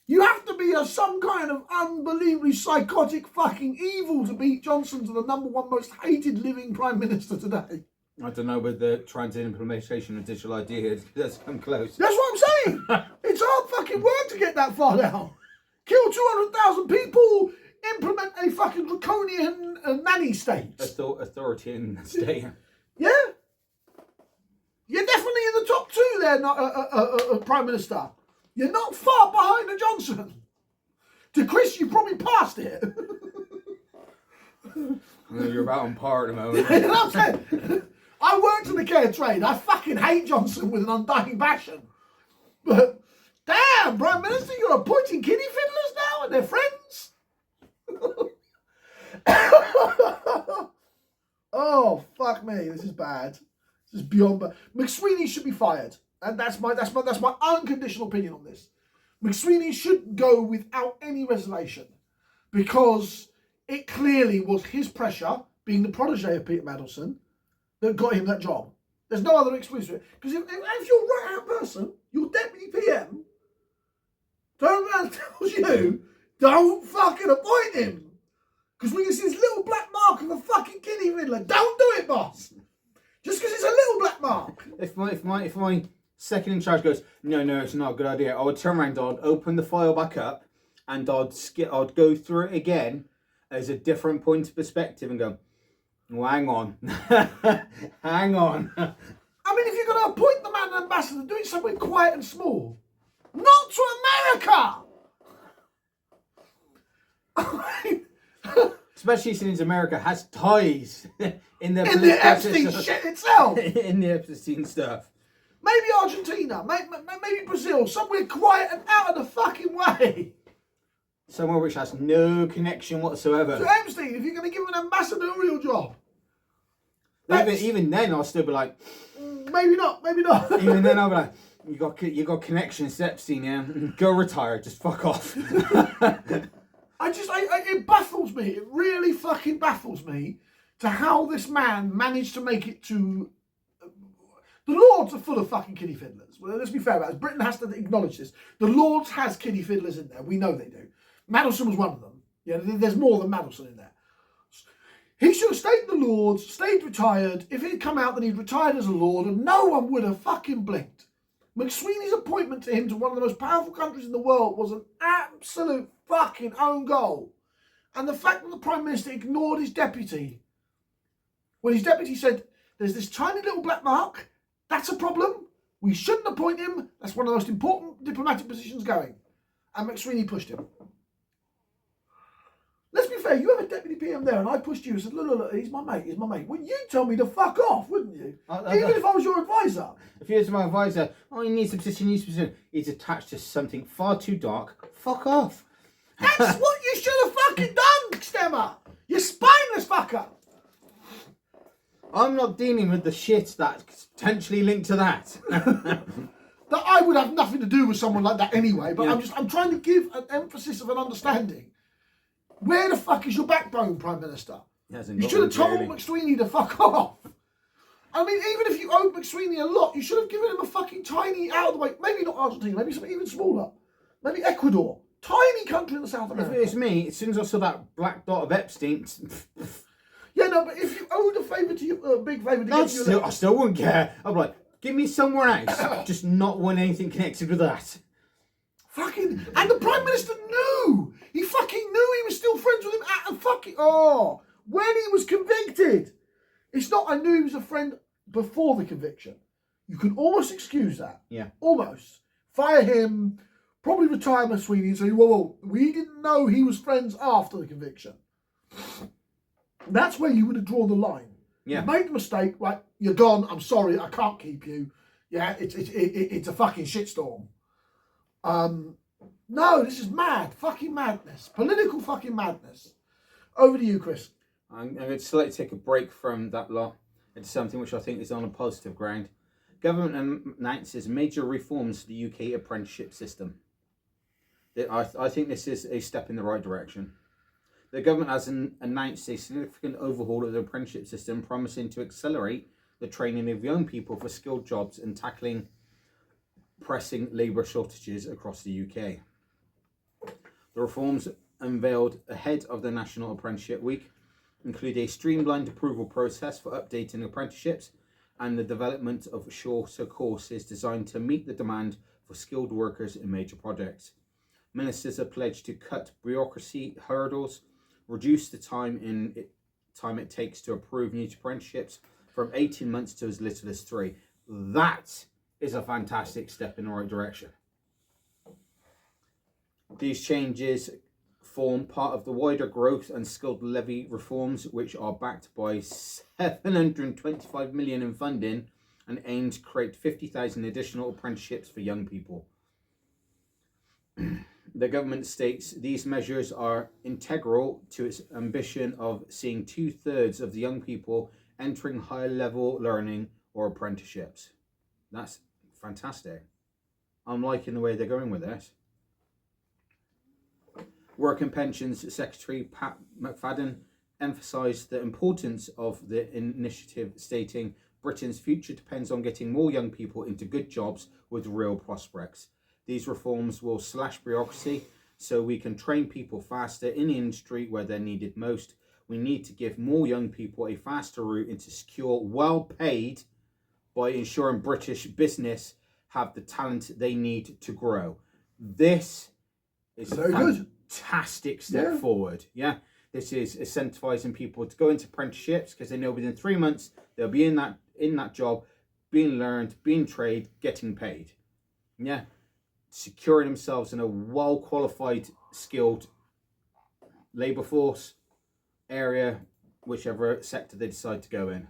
Speaker 1: You have to be some kind of unbelievably psychotic fucking evil to beat Johnson to the number one most hated living Prime Minister today.
Speaker 2: I don't know whether trying to implementation of digital ID does come close.
Speaker 1: That's what I'm saying. It's hard fucking work to get that far down. Kill 200,000 people, implement a fucking draconian nanny state.
Speaker 2: Authority in the state.
Speaker 1: Yeah. You're definitely in the top two there, Prime Minister. You're not far behind the Johnson. To Chris, you probably passed it.
Speaker 2: You're about on par at the moment.
Speaker 1: You know what I'm saying? I worked in the care trade. I fucking hate Johnson with an undying passion. But, damn, Prime Minister, you're appointing kiddie fiddlers now and they're friends? Oh, fuck me. This is bad. This is beyond bad. McSweeney should be fired. And that's my unconditional opinion on this. McSweeney should go without any reservation. Because it clearly was his pressure, being the protege of Peter Mandelson, that got him that job. There's no other excuse for it. Because if you're right hand person, your deputy PM, turns around and tells you, don't fucking appoint him. Because we can see this little black mark of a fucking kiddie fiddler. Don't do it, boss. Just because it's a little black mark.
Speaker 2: If my second in charge goes, no, it's not a good idea, I would turn around, I'd open the file back up, and I'd go through it again as a different point of perspective and go, well, hang on. Hang on.
Speaker 1: I mean, if you're going to appoint the man an ambassador, do it somewhere quiet and small. Not to America!
Speaker 2: Especially since America has ties in the
Speaker 1: Epstein shit itself.
Speaker 2: In the Epstein stuff.
Speaker 1: Maybe Argentina, maybe Brazil, somewhere quiet and out of the fucking way.
Speaker 2: Somewhere which has no connection whatsoever.
Speaker 1: So Epstein, if you're going to give him an ambassadorial job.
Speaker 2: Even then, I'll still be like...
Speaker 1: Maybe not.
Speaker 2: Even then, I'll be like, you got connections to Epstein, yeah? Go retire, just fuck off.
Speaker 1: It baffles me. It really fucking baffles me to how this man managed to make it to... The Lords are full of fucking kiddie fiddlers. Well, let's be fair about it. Britain has to acknowledge this. The Lords has kiddie fiddlers in there. We know they do. Mandelson was one of them. Yeah, there's more than Mandelson in there. He should have stayed in the Lords, stayed retired. If he'd come out, then he'd retired as a Lord, and no one would have fucking blinked. McSweeney's appointment to him to one of the most powerful countries in the world was an absolute fucking own goal. And the fact that the Prime Minister ignored his deputy, when his deputy said, there's this tiny little black mark, that's a problem, we shouldn't appoint him, that's one of the most important diplomatic positions going. And McSweeney pushed him. Let's be fair, you have a deputy PM there, and I pushed you and said, look, he's my mate. Well, you'd tell me to fuck off, wouldn't you? Even if I was your advisor.
Speaker 2: If he was my advisor, he needs a position, he's attached to something far too dark, fuck off.
Speaker 1: That's what you should have fucking done, Stemmer. You spineless fucker.
Speaker 2: I'm not dealing with the shit that's potentially linked to that.
Speaker 1: That I would have nothing to do with someone like that anyway, but yeah. I'm trying to give an emphasis of an understanding. Where the fuck is your backbone, Prime Minister?
Speaker 2: Hasn't
Speaker 1: You
Speaker 2: got
Speaker 1: should have
Speaker 2: one,
Speaker 1: told
Speaker 2: clearly.
Speaker 1: McSweeney to fuck off. I mean, even if you owed McSweeney a lot, you should have given him a fucking tiny out of the way. Maybe not Argentina, maybe something even smaller. Maybe Ecuador. Tiny country in the South
Speaker 2: If
Speaker 1: America.
Speaker 2: it was me, as soon as I saw that black dot of Epstein,
Speaker 1: Yeah, no, but if you owed a favour to you, a big favour to get you
Speaker 2: I still wouldn't care. I'm like, give me somewhere else, just not want anything connected with that.
Speaker 1: fucking, and the Prime Minister knew. He fucking knew he was still friends with him at the fucking, oh, when he was convicted. It's not, I knew he was a friend before the conviction. You can almost excuse that.
Speaker 2: Yeah.
Speaker 1: Almost. Fire him, probably retire McSweeney and say, whoa, we didn't know he was friends after the conviction. That's where you would have drawn the line.
Speaker 2: Yeah.
Speaker 1: You made the mistake, right, you're gone, I'm sorry, I can't keep you. Yeah, it's a fucking shitstorm. No, this is mad. Fucking madness. Political fucking madness. Over to you, Chris.
Speaker 2: I'm going to slightly take a break from that lot into something which I think is on a positive ground. Government announces major reforms to the UK apprenticeship system. I think this is a step in the right direction. The government has announced a significant overhaul of the apprenticeship system, promising to accelerate the training of young people for skilled jobs and tackling pressing labour shortages across the UK. The reforms unveiled ahead of the National Apprenticeship Week include a streamlined approval process for updating apprenticeships and the development of shorter courses designed to meet the demand for skilled workers in major projects. Ministers have pledged to cut bureaucracy hurdles, reduce the time it takes to approve new apprenticeships from 18 months to as little as 3. That is a fantastic step in the right direction. These changes form part of the wider growth and skilled levy reforms, which are backed by 725 million in funding and aim to create 50,000 additional apprenticeships for young people. The government states these measures are integral to its ambition of seeing 2/3 of the young people entering higher level learning or apprenticeships. That's fantastic. I'm liking the way they're going with this. Work and Pensions Secretary Pat McFadden emphasised the importance of the initiative, stating Britain's future depends on getting more young people into good jobs with real prospects. These reforms will slash bureaucracy so we can train people faster in the industry where they're needed most. We need to give more young people a faster route into secure, well-paid, by ensuring British business have the talent they need to grow. This is
Speaker 1: very good.
Speaker 2: Fantastic step forward. Yeah, this is incentivizing people to go into apprenticeships because they know within 3 months they'll be in that job, being learned, being trained, getting paid. Yeah, securing themselves in a well qualified, skilled labour force area, whichever sector they decide to go in.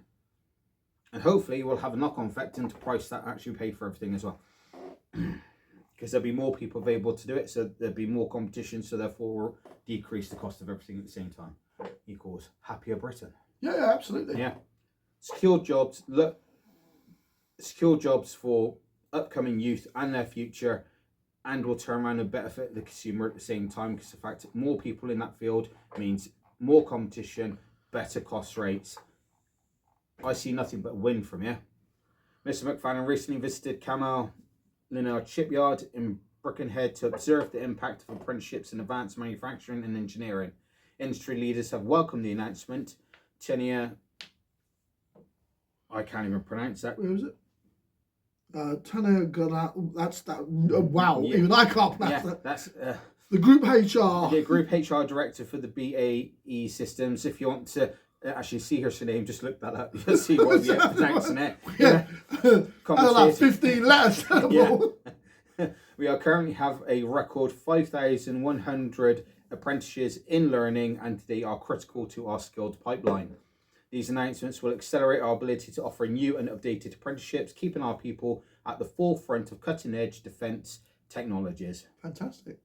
Speaker 2: And hopefully we'll have a knock-on effect into price that actually pay for everything as well. Because there'll be more people available to do it, so there'll be more competition, so therefore we'll decrease the cost of everything at the same time. Equals happier Britain.
Speaker 1: Yeah, absolutely.
Speaker 2: Yeah. Secure jobs for upcoming youth and their future, and will turn around and benefit the consumer at the same time, because the fact that more people in that field means more competition, better cost rates. I see nothing but win from here. Mr. McFadden recently visited Camal Linear Shipyard in Birkenhead to observe the impact of apprenticeships in advanced manufacturing and engineering. Industry leaders have welcomed the announcement. Tenia, I can't even pronounce that.
Speaker 1: Where was it? That's that. Wow,
Speaker 2: Yeah.
Speaker 1: even I can't pronounce that.
Speaker 2: That's
Speaker 1: The group HR.
Speaker 2: the Group HR Director for the BAE Systems. If you want to actually see her name, just look that up. You'll see what we're pronouncing it.
Speaker 1: Yeah. I don't know, 15 letters.
Speaker 2: Yeah. We are currently have a record 5,100 apprentices in learning, and they are critical to our skilled pipeline. These announcements will accelerate our ability to offer new and updated apprenticeships, keeping our people at the forefront of cutting-edge defence technologies.
Speaker 1: Fantastic.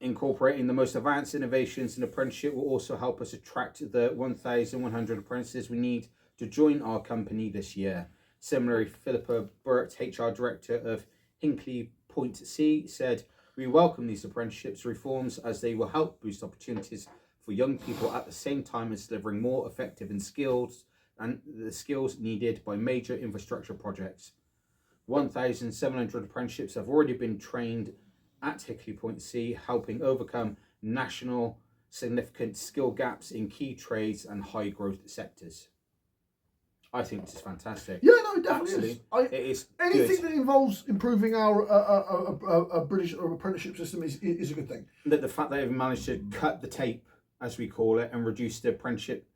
Speaker 2: Incorporating the most advanced innovations in apprenticeship will also help us attract the 1,100 apprentices we need to join our company this year. Similarly, Philippa Burt, HR Director of Hinkley Point C, said, We welcome these apprenticeships reforms as they will help boost opportunities for young people at the same time as delivering more effective and the skills needed by major infrastructure projects. 1,700 apprenticeships have already been trained at Hickory Point C, helping overcome national significant skill gaps in key trades and high growth sectors. I think this is fantastic.
Speaker 1: Yeah, no, it definitely is.
Speaker 2: It is
Speaker 1: anything
Speaker 2: good.
Speaker 1: that involves improving our British apprenticeship system is a good thing.
Speaker 2: The fact that they've managed to cut the tape, as we call it, and reduce the apprenticeship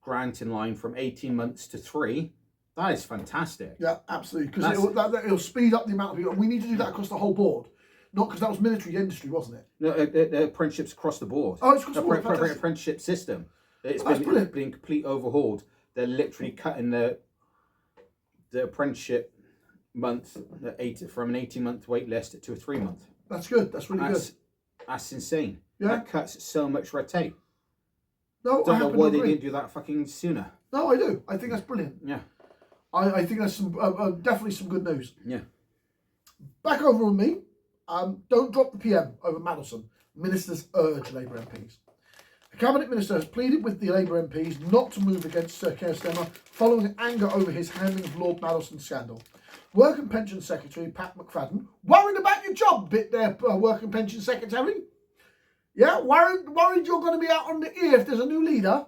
Speaker 2: granting line from 18 months to 3, that is fantastic.
Speaker 1: Yeah, absolutely. Because it'll speed up the amount of people. We need to do that across the whole board. Not because that was military industry, wasn't it?
Speaker 2: No, the apprenticeships across the board.
Speaker 1: Oh, it's across the board.
Speaker 2: Apprenticeship system. It's been complete overhauled. They're literally cutting the apprenticeship month from an 18-month wait list to a 3-month.
Speaker 1: That's good. That's really good.
Speaker 2: That's insane.
Speaker 1: Yeah.
Speaker 2: That cuts so much red tape.
Speaker 1: No,
Speaker 2: Don't know why they didn't do that fucking sooner.
Speaker 1: No, I do. I think that's brilliant.
Speaker 2: Yeah.
Speaker 1: I think that's definitely some good news.
Speaker 2: Yeah.
Speaker 1: Back over on me. Don't drop the PM over Mandelson. Ministers urge Labour MPs. The Cabinet Minister has pleaded with the Labour MPs not to move against Sir Keir Starmer following anger over his handling of Lord Mandelson's scandal. Work and Pension Secretary Pat McFadden, worried about your job bit there, Work and Pension Secretary? Yeah, worried you're going to be out on the ear if there's a new leader?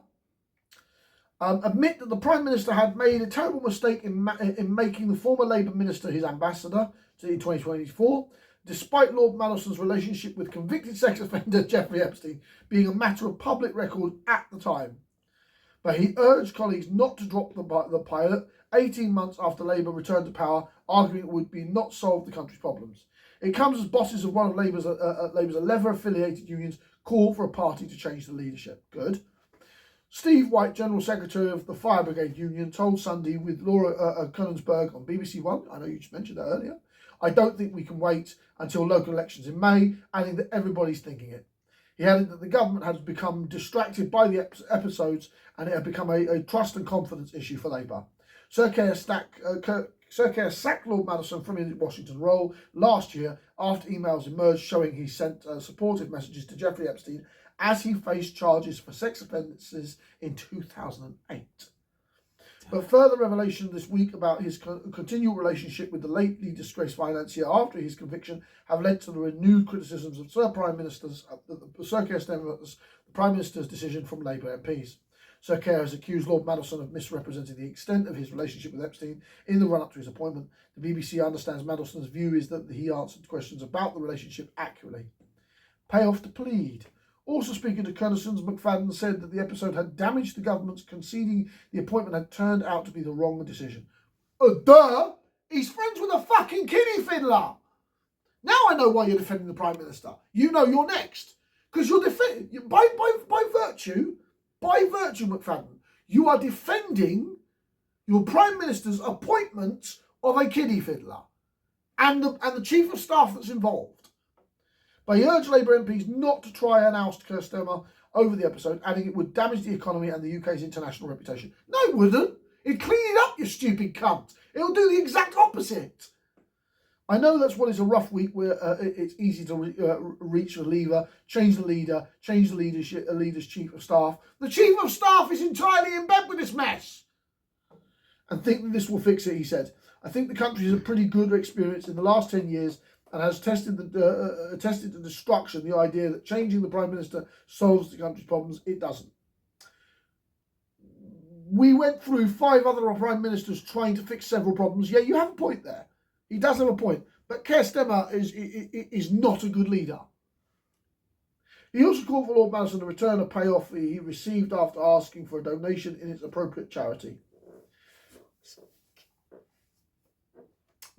Speaker 1: Admit that the Prime Minister had made a terrible mistake in making the former Labour Minister his ambassador in 2024, despite Lord Mandelson's relationship with convicted sex offender Jeffrey Epstein being a matter of public record at the time. But he urged colleagues not to drop the pilot 18 months after Labour returned to power, arguing it would not solve the country's problems. It comes as bosses of one of Labour's 11 affiliated unions call for a party to change the leadership. Good. Steve White, General Secretary of the Fire Brigade Union, told Sunday with Laura Kunnensberg on BBC One, I know you just mentioned that earlier, I don't think we can wait until local elections in May, adding that everybody's thinking it. He added that the government has become distracted by the episodes and it had become a trust and confidence issue for Labour. Sir Keir sacked Lord Mandelson from his Washington role last year after emails emerged showing he sent supportive messages to Jeffrey Epstein as he faced charges for sex offences in 2008. But further revelation this week about his continual relationship with the lately disgraced financier after his conviction have led to the renewed criticisms of Sir Keir Starmer's Prime Minister's decision from Labour MPs. Sir Keir has accused Lord Mandelson of misrepresenting the extent of his relationship with Epstein in the run-up to his appointment. The BBC understands Mandelson's view is that he answered questions about the relationship accurately. Payoff to plead. Also speaking to Kunnensberg, McFadden said that the episode had damaged the government's conceding the appointment had turned out to be the wrong decision. Duh! He's friends with a fucking kiddie fiddler! Now I know why you're defending the Prime Minister. You know you're next. Because you're defending... By virtue, McFadden, you are defending your Prime Minister's appointment of a kiddie fiddler and the Chief of Staff that's involved. But he urged Labour MPs not to try and oust Keir Starmer over the episode, adding it would damage the economy and the UK's international reputation. No, it wouldn't. It'd clean it up, you stupid cunt. It'll do the exact opposite. I know that's what is a rough week where it's easy to reach a lever, change the leader, change the leader's Chief of Staff. The Chief of Staff is entirely in bed with this mess. And think that this will fix it, he said. I think the country has a pretty good experience in the last 10 years and has tested to destruction the idea that changing the Prime Minister solves the country's problems. It doesn't. We went through 5 other Prime Ministers trying to fix several problems. Yeah, you have a point there. He does have a point. But Keir Starmer is not a good leader. He also called for Lord Mandelson to return a payoff he received after asking for a donation in its appropriate charity.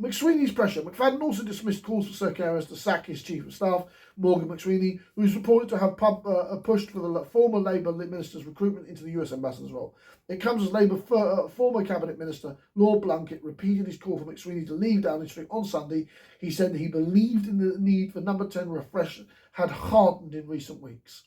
Speaker 1: McSweeney's pressure. McFadden also dismissed calls for Sir Keir to sack his Chief of Staff, Morgan McSweeney, who is reported to have pushed for the former Labour minister's recruitment into the US ambassador's role. It comes as Labour former Cabinet Minister Lord Blunkett repeated his call for McSweeney to leave Downing Street on Sunday. He said that he believed in the need for number 10 refresh had hardened in recent weeks.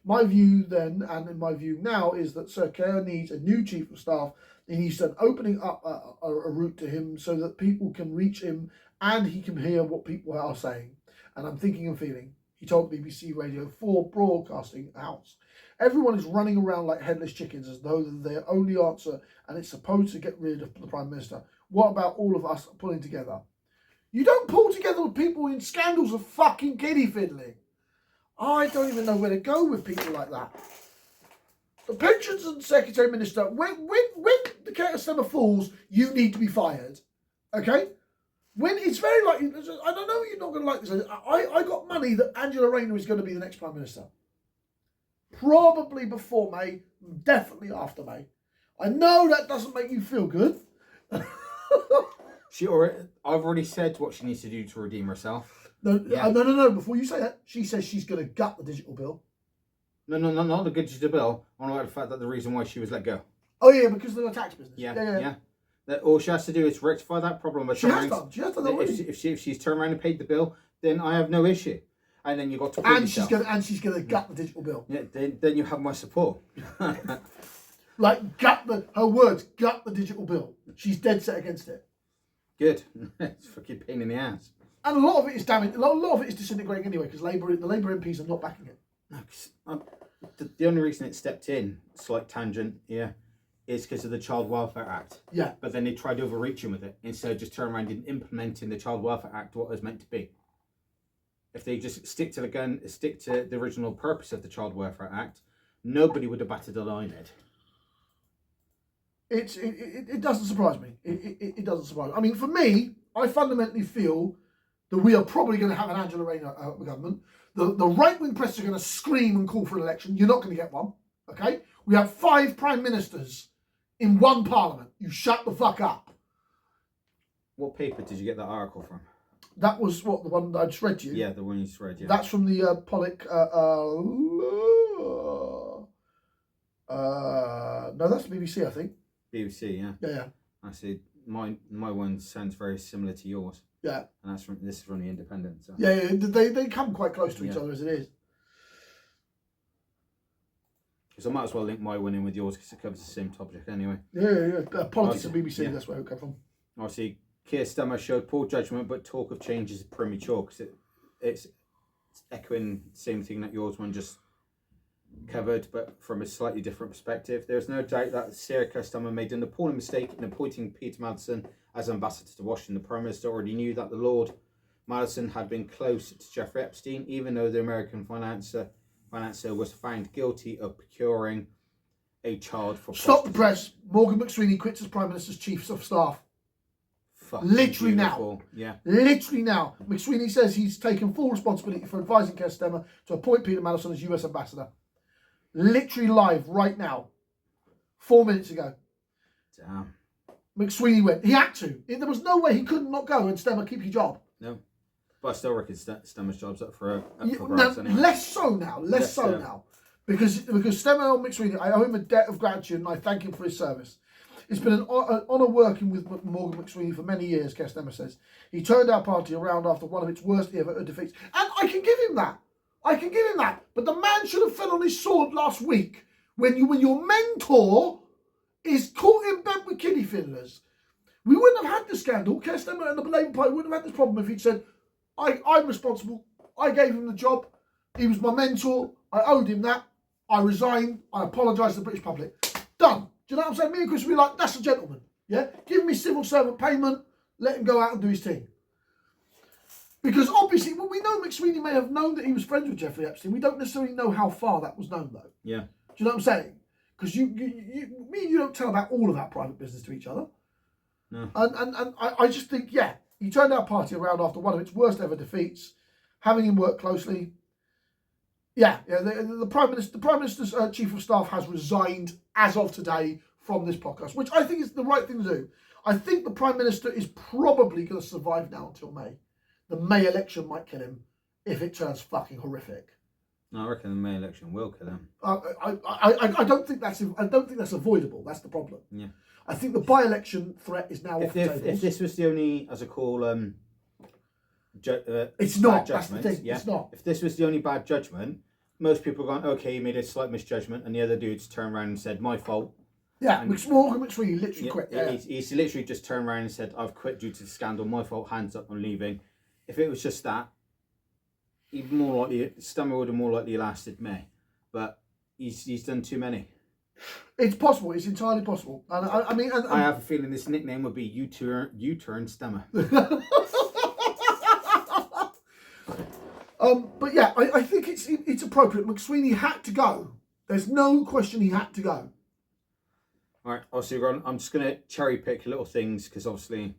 Speaker 1: My view then, and in my view now, is that Sir Keir needs a new Chief of Staff. He needs an opening up a route to him so that people can reach him and he can hear what people are saying. And I'm thinking and feeling, he told BBC Radio 4 Broadcasting House. Everyone is running around like headless chickens as though they're their only answer, and it's supposed to get rid of the Prime Minister. What about all of us pulling together? You don't pull together with people in scandals of fucking kiddie fiddling. I don't even know where to go with people like that. The Pensions and Secretary Minister, when the Keir Starmer falls, you need to be fired. Okay? When it's very likely, I don't know, you're not going to like this. I got money that Angela Rayner is going to be the next Prime Minister. Probably before May, definitely after May. I know that doesn't make you feel good.
Speaker 2: I've already said what she needs to do to redeem herself.
Speaker 1: No. Before you say that, she says she's going to gut the digital bill.
Speaker 2: No, not the good digital bill. On the fact that the reason why she was let go.
Speaker 1: Oh yeah, because of the tax business.
Speaker 2: Yeah. That all she has to do is rectify that problem.
Speaker 1: She has done that already.
Speaker 2: If she's turned around and paid the bill, then I have no issue. And then you got to.
Speaker 1: And she's gonna gut the digital bill.
Speaker 2: Yeah, then you have my support.
Speaker 1: Like gut the digital bill. She's dead set against it.
Speaker 2: Good. It's a fucking pain in the ass.
Speaker 1: And a lot of it is damaged. A lot of it is disintegrating anyway because the Labour MPs are not backing it.
Speaker 2: No, the only reason it stepped in, slight tangent, is because of the Child Welfare Act.
Speaker 1: Yeah.
Speaker 2: But then they tried overreaching with it instead of just turning around and implementing the Child Welfare Act what it was meant to be. If they just stick to the original purpose of the Child Welfare Act, nobody would have batted an eyelid.
Speaker 1: It doesn't surprise me. It doesn't surprise me. I mean, for me, I fundamentally feel that we are probably going to have an Angela Rayner government. The right-wing press are going to scream and call for an election. You're not going to get one. Okay? We have 5 prime ministers in one parliament. You shut the fuck up.
Speaker 2: What paper did you get that article from?
Speaker 1: That was the one that I just read to you.
Speaker 2: Yeah, the one you just read, yeah.
Speaker 1: That's from the Pollock. No, that's the BBC, I think.
Speaker 2: BBC, yeah.
Speaker 1: Yeah.
Speaker 2: I see. My one sounds very similar to yours.
Speaker 1: Yeah.
Speaker 2: And this is from the Independent. So.
Speaker 1: Yeah. They come quite close to each other as it is.
Speaker 2: So I might as well link my one in with yours because it covers the same topic anyway.
Speaker 1: Yeah. Politics and BBC, that's where it come from.
Speaker 2: Obviously, Keir Starmer showed poor judgment, but talk of change is premature because it's echoing the same thing that yours one just covered, but from a slightly different perspective. There's no doubt that Keir Starmer made an appalling mistake in appointing Peter Mandelson as ambassador to Washington. The Prime Minister already knew that the Lord Mandelson had been close to Jeffrey Epstein, even though the American financier was found guilty of procuring a child for
Speaker 1: Stop the press. Morgan McSweeney quits as Prime Minister's Chief of Staff. Literally now.
Speaker 2: Yeah.
Speaker 1: Literally now. McSweeney says he's taken full responsibility for advising Keir Starmer to appoint Peter Mandelson as US ambassador. Literally live right now. 4 minutes ago.
Speaker 2: Damn.
Speaker 1: McSweeney went. He had to. There was no way he couldn't not go and Starmer keep your job.
Speaker 2: No. But I still reckon Starmer's job's up for grabs anyway.
Speaker 1: Less so now. Less so now. Because Starmer and McSweeney, I owe him a debt of gratitude and I thank him for his service. It's been an honour working with Morgan McSweeney for many years, Keir Starmer says. He turned our party around after one of its worst ever defeats. And I can give him that. But the man should have fell on his sword last week when your mentor is caught in bed with kiddie fiddlers. We wouldn't have had this scandal. Keir Starmer and the Labour Party wouldn't have had this problem if he'd said, I'm responsible. I gave him the job. He was my mentor. I owed him that. I resign. I apologise to the British public. Done. Do you know what I'm saying? Me and Chris would be like, that's a gentleman. Yeah? Give me civil servant payment. Let him go out and do his thing. Because obviously, we know McSweeney may have known that he was friends with Jeffrey Epstein. We don't necessarily know how far that was known, though.
Speaker 2: Yeah.
Speaker 1: Do you know what I'm saying? Because me and you don't tell about all of our private business to each other.
Speaker 2: No.
Speaker 1: And I just think, he turned our party around after one of its worst ever defeats, having him work closely. The Prime Minister's Chief of Staff has resigned as of today from this podcast, which I think is the right thing to do. I think the Prime Minister is probably going to survive now until May. The May election might kill him if it turns fucking horrific.
Speaker 2: No, I reckon the May election will kill him.
Speaker 1: I don't think that's avoidable. That's the problem.
Speaker 2: Yeah.
Speaker 1: I think the by-election threat is now off the table.
Speaker 2: If this was the only, as I call,
Speaker 1: it's not. That's the thing.
Speaker 2: Yeah?
Speaker 1: It's not.
Speaker 2: If this was the only bad judgment, most people are going, okay, you made a slight misjudgment, and the other dudes turned around and said, my fault.
Speaker 1: Yeah,
Speaker 2: And
Speaker 1: Morgan McSweeney literally quit. Yeah.
Speaker 2: He's literally just turned around and said, "I've quit due to the scandal. My fault. Hands up. I'm leaving." If it was just that, even more likely, Starmer would have more likely lasted May. But he's done too many.
Speaker 1: It's possible. It's entirely possible. And I mean,
Speaker 2: I have a feeling this nickname would be U-turn Starmer.
Speaker 1: But yeah, I think it's appropriate. McSweeney had to go. There's no question he had to go.
Speaker 2: All right, also, I'm just going to cherry pick little things because obviously,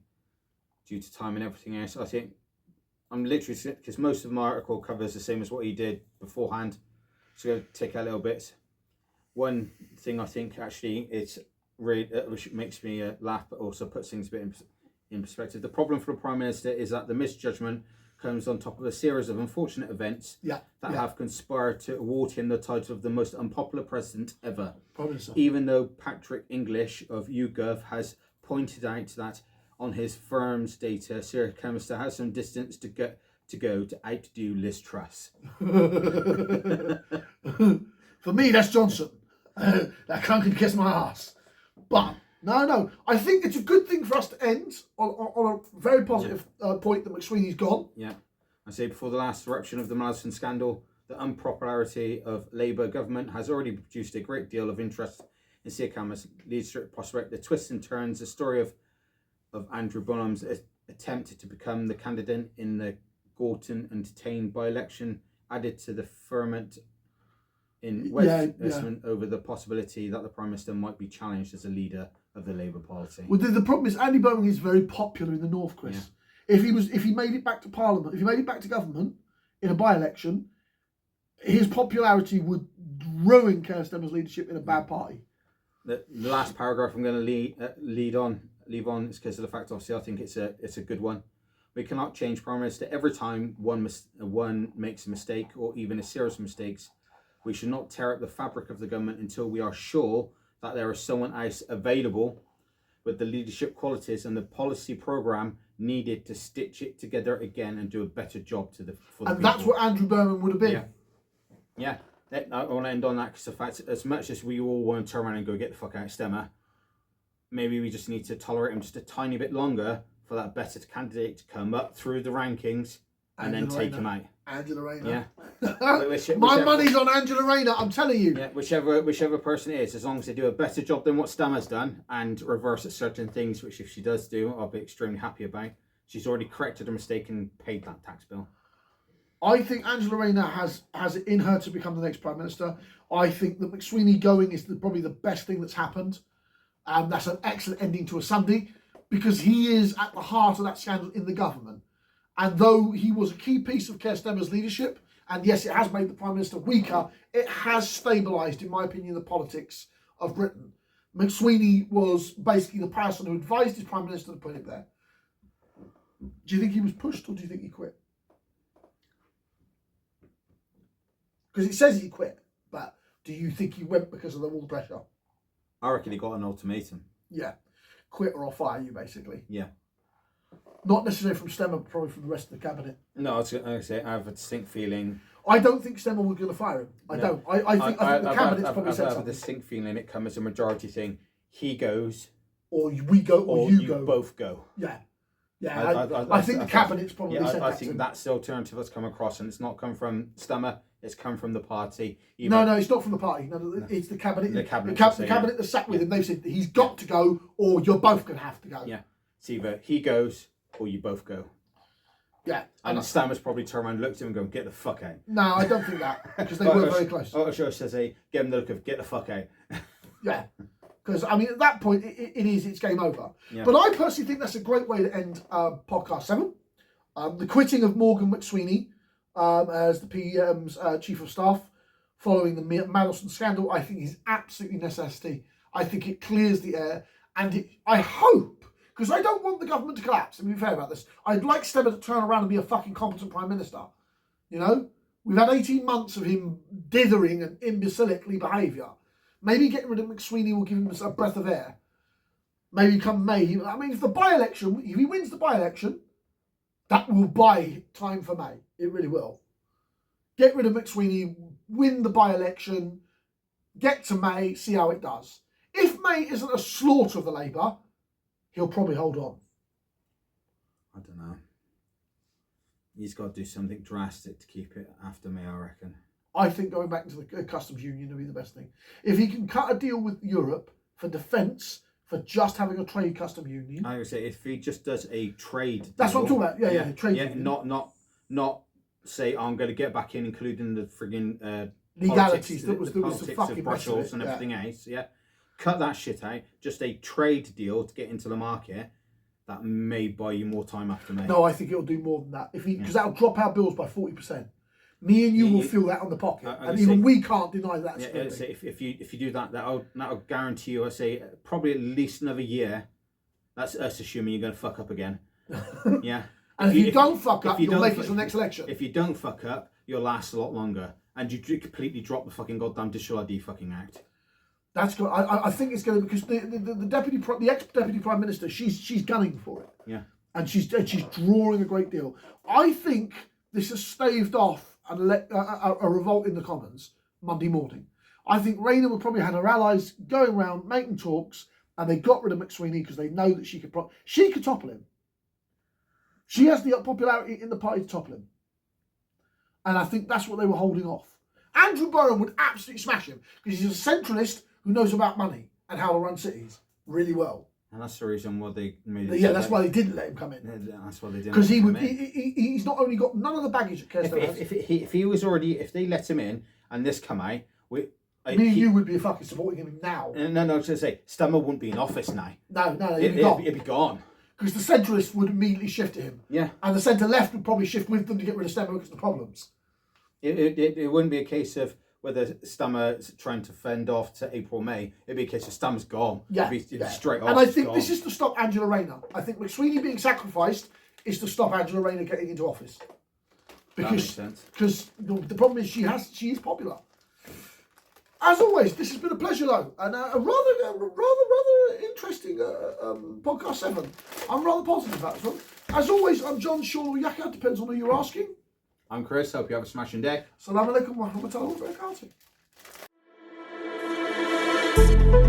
Speaker 2: due to time and everything else, I think I'm literally, because most of my article covers the same as what he did beforehand. So I'm going to take out little bits. One thing I think actually it's really which makes me laugh, but also puts things a bit in perspective. The problem for the Prime Minister is that the misjudgment comes on top of a series of unfortunate events that have conspired to award him the title of the most unpopular president ever. Even though Patrick English of YouGov has pointed out that on his firm's data, Sir Keir Starmer has some distance to go to outdo Liz Truss.
Speaker 1: For me, that's Johnson. That cunt can kiss my ass. But no, I think it's a good thing for us to end on a very positive point that McSweeney's gone.
Speaker 2: Yeah, I say before the last eruption of the Mandelson scandal, the unpopularity of Labour government has already produced a great deal of interest in Sir Keir's leadership prospect. The twists and turns, the story of Andrew Bonham's attempt to become the candidate in the Gorton and Tain by-election added to the ferment in Westminster over the possibility that the Prime Minister might be challenged as a leader of the Labour Party.
Speaker 1: Well, the problem is Andy Bowling is very popular in the North, Chris. Yeah. If he made it back to Parliament, if he made it back to government in a by-election, his popularity would ruin Keir Starmer's leadership in a bad party.
Speaker 2: The last paragraph I'm going to leave on is because of the fact, obviously, I think it's a good one. We cannot change Prime Minister every time one makes a mistake or even a series of mistakes. We should not tear up the fabric of the government until we are sure that there is someone else available with the leadership qualities and the policy programme needed to stitch it together again and do a better job for the people.
Speaker 1: That's what Andrew Berman would have been.
Speaker 2: Yeah. I want to end on that because the fact, as much as we all want to turn around and go get the fuck out of Starmer, maybe we just need to tolerate him just a tiny bit longer for that better candidate to come up through the rankings and then take him out.
Speaker 1: Angela Rayner.
Speaker 2: Yeah.
Speaker 1: My money's on Angela Rayner, I'm telling you.
Speaker 2: Yeah, whichever person it is, as long as they do a better job than what Starmer's done and reverse certain things, which if she does do, I'll be extremely happy about. She's already corrected her mistake and paid that tax bill.
Speaker 1: I think Angela Rayner has it in her to become the next Prime Minister. I think that McSweeney going is probably the best thing that's happened. And that's an excellent ending to a Sunday because he is at the heart of that scandal in the government. And though he was a key piece of Keir Starmer's leadership, and yes, it has made the Prime Minister weaker, it has stabilised, in my opinion, the politics of Britain. McSweeney was basically the person who advised his Prime Minister to put it there. Do you think he was pushed or do you think he quit? Because it says he quit, but do you think he went because of the wall pressure?
Speaker 2: I reckon he got an ultimatum.
Speaker 1: Yeah. Quit or I'll fire you, basically.
Speaker 2: Yeah.
Speaker 1: Not necessarily from Starmer, but probably from the rest of the cabinet.
Speaker 2: No, I was going to say, I have a distinct feeling.
Speaker 1: I don't think Starmer was going to fire him. I don't. I think the cabinet's probably said something.
Speaker 2: I have a distinct feeling it comes as a majority thing. He goes.
Speaker 1: Or we go, or you go.
Speaker 2: Both go.
Speaker 1: Yeah. Yeah, I think the cabinet's probably said that.
Speaker 2: I think that's the alternative that's come across, and it's not come from Starmer. It's come from the party.
Speaker 1: No, it's not from the party. No, it's the cabinet. The cabinet that sat with him. They've said he's got to go, or you're both going to have to go.
Speaker 2: Yeah, it's either he goes or you both go.
Speaker 1: Yeah,
Speaker 2: and Starmer's probably turned around, looked at him, and gone, "Get the fuck out."
Speaker 1: No, I don't think that because they were very close.
Speaker 2: Otisho says, "Hey, give him the look of get the fuck out."
Speaker 1: Yeah. Because, I mean, at that point, it's game over. Yeah. But I personally think that's a great way to end podcast 7. The quitting of Morgan McSweeney as the PM's Chief of Staff following the Mandelson scandal, I think is absolutely necessity. I think it clears the air. And I hope, because I don't want the government to collapse, to be fair about this, I'd like Starmer to turn around and be a fucking competent Prime Minister. You know? We've had 18 months of him dithering and imbecilically behaviour. Maybe getting rid of McSweeney will give him a breath of air. Maybe come May. I mean, if he wins the by-election, that will buy time for May. It really will. Get rid of McSweeney, win the by-election, get to May, see how it does. If May isn't a slaughter of the Labour, he'll probably hold on.
Speaker 2: I don't know. He's got to do something drastic to keep it after May, I reckon.
Speaker 1: I think going back into the customs union would be the best thing. If he can cut a deal with Europe for defence, for just having a trade custom union.
Speaker 2: I would say if he just does a trade deal.
Speaker 1: That's what I'm talking about. Yeah, trade
Speaker 2: union. Not say I'm going to get back in, including the frigging
Speaker 1: legalities
Speaker 2: politics,
Speaker 1: that was
Speaker 2: the
Speaker 1: fucking
Speaker 2: of Brussels and everything else. Yeah, cut that shit out. Just a trade deal to get into the market. That may buy you more time after May.
Speaker 1: No, I think it'll do more than that. Because that'll drop our bills by 40%. Me and you will feel that on the pocket, and even we can't deny that.
Speaker 2: Yeah, so if you do that, that'll guarantee you. I say probably at least another year. That's us assuming you're going to fuck up again. Yeah.
Speaker 1: And if you don't fuck up, you'll make it to the next election.
Speaker 2: If you don't fuck up, you'll last a lot longer, and you completely drop the fucking goddamn Digital ID fucking act.
Speaker 1: That's good. I think it's going to, because the ex-deputy prime minister, she's gunning for it.
Speaker 2: Yeah.
Speaker 1: And she's drawing a great deal. I think this has staved off a revolt in the Commons Monday morning. I think Rayner would probably had her allies going around making talks, and they got rid of McSweeney because they know that she could topple him. She has the popularity in the party to topple him. And I think that's what they were holding off. Andrew Burham would absolutely smash him because he's a centralist who knows about money and how to run cities really well.
Speaker 2: And that's the reason why they made it.
Speaker 1: Yeah, that's why they didn't let him come in.
Speaker 2: That's why they didn't.
Speaker 1: Because he's not only got none of the baggage that Keir Starmer has.
Speaker 2: If he was already, if they let him in and this come out,
Speaker 1: me and you would be fucking supporting him now.
Speaker 2: No, I was going to say, Starmer wouldn't be in office now.
Speaker 1: No,
Speaker 2: he'd be gone.
Speaker 1: Because the centrists would immediately shift to him.
Speaker 2: Yeah.
Speaker 1: And the centre-left would probably shift with them to get rid of Starmer because of the problems.
Speaker 2: It wouldn't be a case of whether Starmer's trying to fend off to April, May. It'd be a case of Starmer's gone.
Speaker 1: Yeah.
Speaker 2: It'd be straight off.
Speaker 1: And I think this is to stop Angela Rayner. I think McSweeney being sacrificed is to stop Angela Rayner getting into office.
Speaker 2: That makes sense.
Speaker 1: Because the problem is she is popular. As always, this has been a pleasure, though, and a rather interesting podcast 7. I'm rather positive about this one. As always, I'm John, Sean, or Yaka, depends on who you're asking.
Speaker 2: I'm Chris, hope you have a smashing day.
Speaker 1: Assalamu alaikum wa rahmatullahi wa barakatuh.